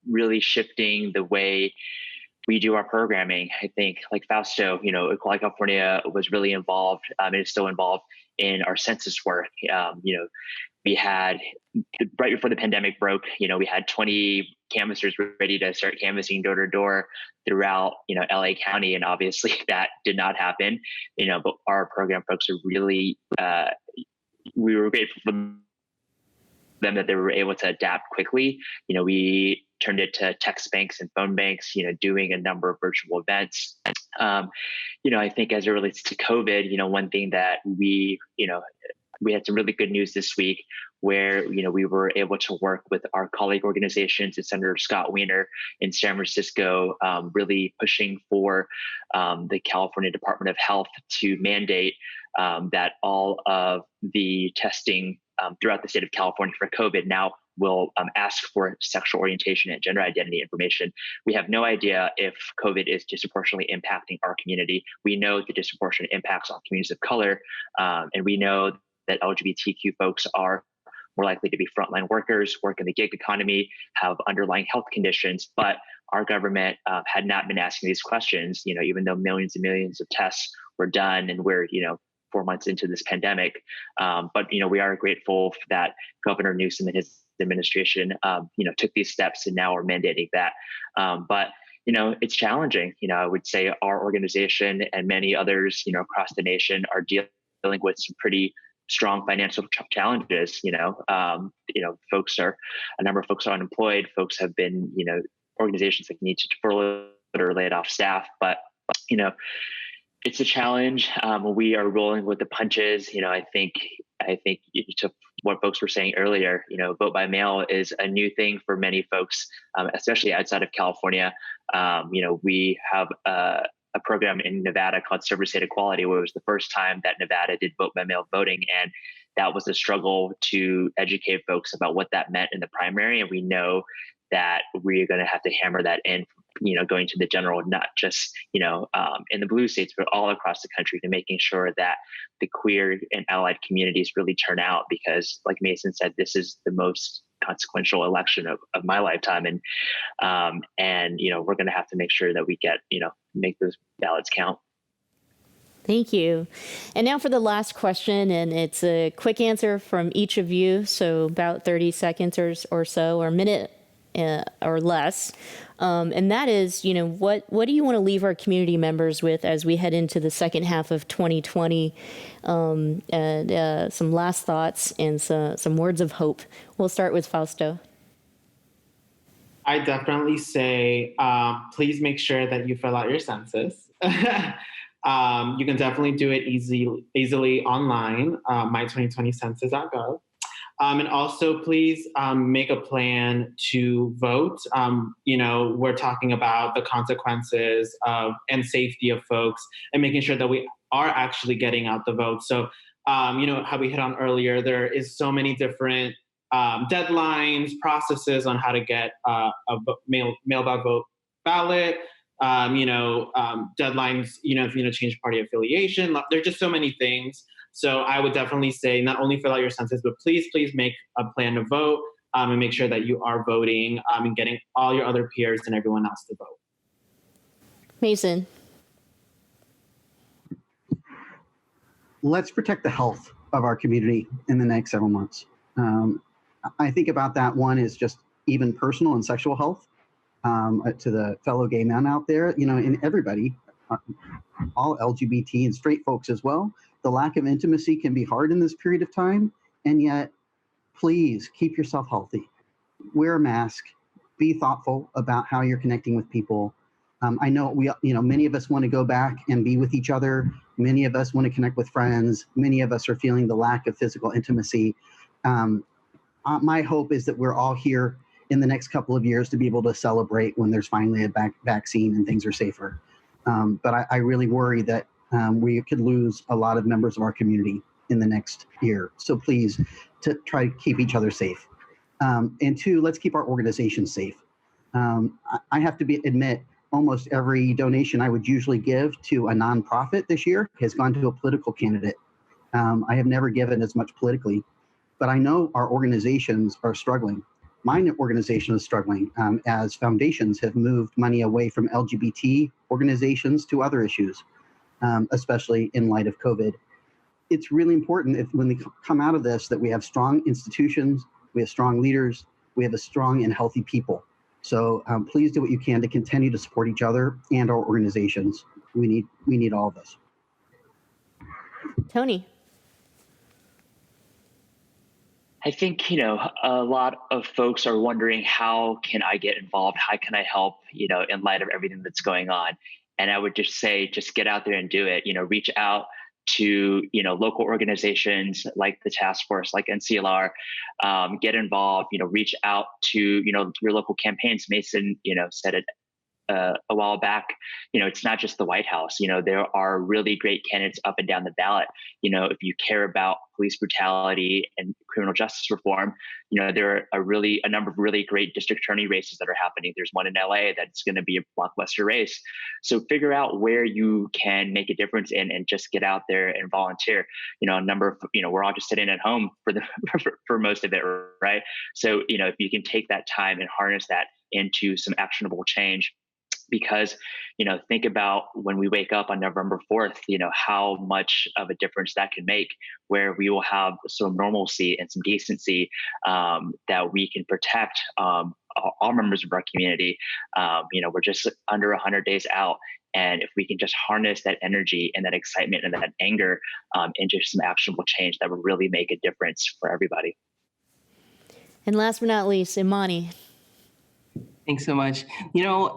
really shifting the way we do our programming. I think, like Fausto, Equality California was really involved and is still involved in our census work. We had, right before the pandemic broke, we had 20 canvassers ready to start canvassing door to door throughout, LA County. And obviously that did not happen, but our program folks are really, we were grateful for them that they were able to adapt quickly. We turned it to text banks and phone banks, doing a number of virtual events. I think as it relates to COVID, one thing that we had some really good news this week where, we were able to work with our colleague organizations and Senator Scott Wiener in San Francisco, really pushing for the California Department of Health to mandate that all of the testing throughout the state of California for COVID now will ask for sexual orientation and gender identity information. We have no idea if COVID is disproportionately impacting our community. We know the disproportionate impacts on communities of color, and we know that LGBTQ folks are more likely to be frontline workers, work in the gig economy, have underlying health conditions. But our government had not been asking these questions, even though millions and millions of tests were done, and we're, 4 months into this pandemic. But we are grateful that Governor Newsom and his administration, took these steps and now are mandating that. But it's challenging. I would say our organization and many others, across the nation are dealing with some pretty strong financial challenges. A number of folks are unemployed. Folks have been, organizations that need to furlough or laid off staff. But it's a challenge. We are rolling with the punches. I think to what folks were saying earlier, vote by mail is a new thing for many folks, especially outside of California. We have a program in Nevada called Serve State Equality, where it was the first time that Nevada did vote by mail voting. And that was a struggle to educate folks about what that meant in the primary. And we know that we're going to have to hammer that in, going to the general, not just, in the blue states, but all across the country, to making sure that the queer and allied communities really turn out, because like Mason said, this is the most consequential election of my lifetime. And we're going to have to make sure that we get, make those ballots count. Thank you. And now for the last question, and it's a quick answer from each of you. So about 30 seconds or so, or a minute or less. And that is, what do you want to leave our community members with as we head into the second half of 2020? And some last thoughts and some words of hope. We'll start with Fausto. I definitely say, please make sure that you fill out your census. You can definitely do it easily online, my2020census.gov. And also, please make a plan to vote. We're talking about the consequences and safety of folks, and making sure that we are actually getting out the vote. So, how we hit on earlier, there is so many different deadlines, processes on how to get a mail-by vote ballot. Deadlines, if you change party affiliation. There's just so many things. So I would definitely say not only fill out your census, but please make a plan to vote and make sure that you are voting and getting all your other peers and everyone else to vote. Mason. Let's protect the health of our community in the next several months. I think about that. One is just even personal and sexual health to the fellow gay men out there, and everybody, all LGBT and straight folks as well. The lack of intimacy can be hard in this period of time, and yet please keep yourself healthy. Wear a mask, be thoughtful about how you're connecting with people. I know many of us want to go back and be with each other. Many of us want to connect with friends. Many of us are feeling the lack of physical intimacy. My hope is that we're all here in the next couple of years to be able to celebrate when there's finally a vaccine and things are safer. But I really worry that we could lose a lot of members of our community in the next year. So please, to try to keep each other safe. And two, let's keep our organizations safe. I have to admit, almost every donation I would usually give to a nonprofit this year has gone to a political candidate. I have never given as much politically, but I know our organizations are struggling. My organization is struggling as foundations have moved money away from LGBT organizations to other issues, especially in light of COVID. It's really important when we come out of this that we have strong institutions, we have strong leaders, we have a strong and healthy people. So please do what you can to continue to support each other and our organizations. We need all of this. Tony. I think, a lot of folks are wondering, how can I get involved? How can I help, in light of everything that's going on? And I would just say, just get out there and do it. Reach out to, local organizations like the task force, like NCLR, get involved, reach out to, your local campaigns. Mason, said it a while back, it's not just the White House. There are really great candidates up and down the ballot. If you care about police brutality and criminal justice reform, there are a number of really great district attorney races that are happening. There's one in LA that's going to be a blockbuster race. So figure out where you can make a difference and just get out there and volunteer. A number of, we're all just sitting at home for most of it, right? So, if you can take that time and harness that into some actionable change, because think about when we wake up on November 4th, how much of a difference that can make, where we will have some normalcy and some decency that we can protect all members of our community. We're just under 100 days out. And if we can just harness that energy and that excitement and that anger into some actionable change, that would really make a difference for everybody. And last but not least, Imani. Thanks so much.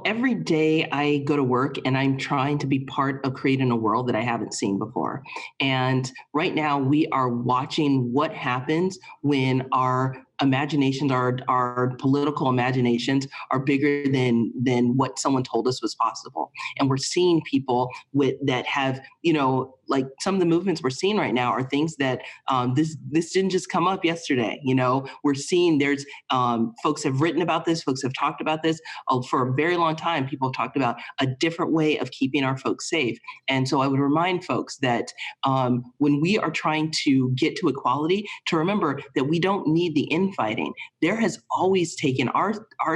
Every day I go to work and I'm trying to be part of creating a world that I haven't seen before. And right now we are watching what happens when our imaginations, our political imaginations are bigger than what someone told us was possible. And we're seeing people that have, like some of the movements we're seeing right now are things that this didn't just come up yesterday. We're seeing there's folks have written about this, folks have talked about this for a very long time. People have talked about a different way of keeping our folks safe. And so I would remind folks that when we are trying to get to equality, to remember that we don't need the infighting. There has always taken our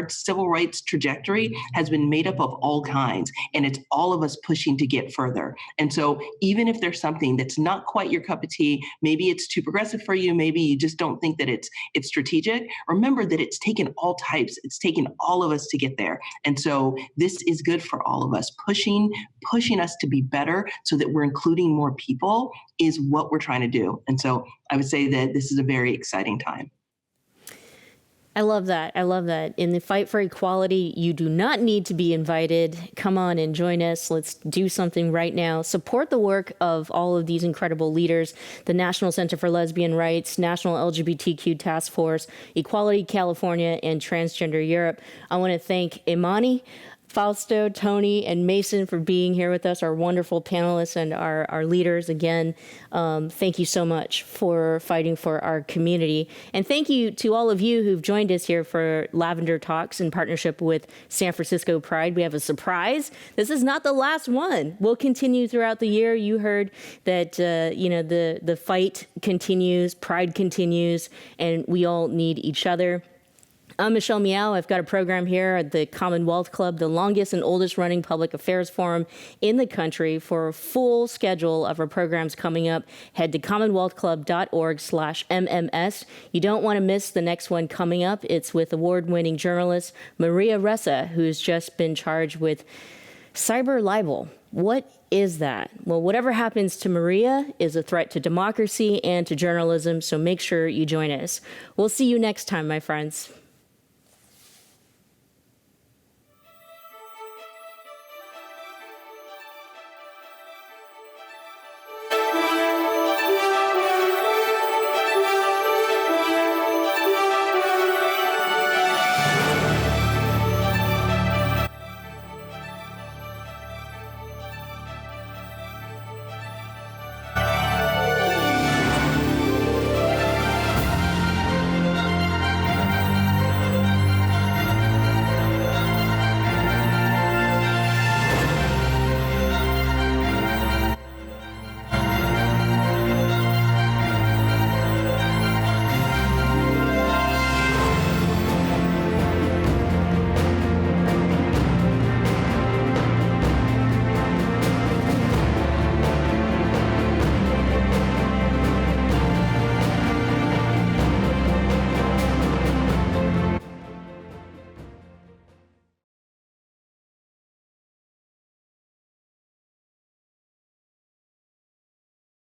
civil rights trajectory has been made up of all kinds, and it's all of us pushing to get further. And so even if there's something that's not quite your cup of tea, maybe it's too progressive for you, maybe you just don't think that it's strategic, remember that it's taken all types, it's taken all of us to get there. And so this is good for all of us. Pushing us to be better so that we're including more people is what we're trying to do. And so I would say that this is a very exciting time. I love that. I love that. In the fight for equality, you do not need to be invited. Come on and join us. Let's do something right now. Support the work of all of these incredible leaders, the National Center for Lesbian Rights, National LGBTQ Task Force, Equality California, and Transgender Europe. I want to thank Imani, Fausto, Tony, and Mason for being here with us, our wonderful panelists and our leaders. Again, thank you so much for fighting for our community. And thank you to all of you who've joined us here for Lavender Talks in partnership with San Francisco Pride. We have a surprise. This is not the last one. We'll continue throughout the year. You heard that, the fight continues, Pride continues, and we all need each other. I'm Michelle Meow. I've got a program here at the Commonwealth Club, the longest and oldest running public affairs forum in the country. For a full schedule of our programs coming up, head to commonwealthclub.org/MMS. You don't want to miss the next one coming up. It's with award-winning journalist Maria Ressa, who's just been charged with cyber libel. What is that? Well, whatever happens to Maria is a threat to democracy and to journalism, so make sure you join us. We'll see you next time, my friends.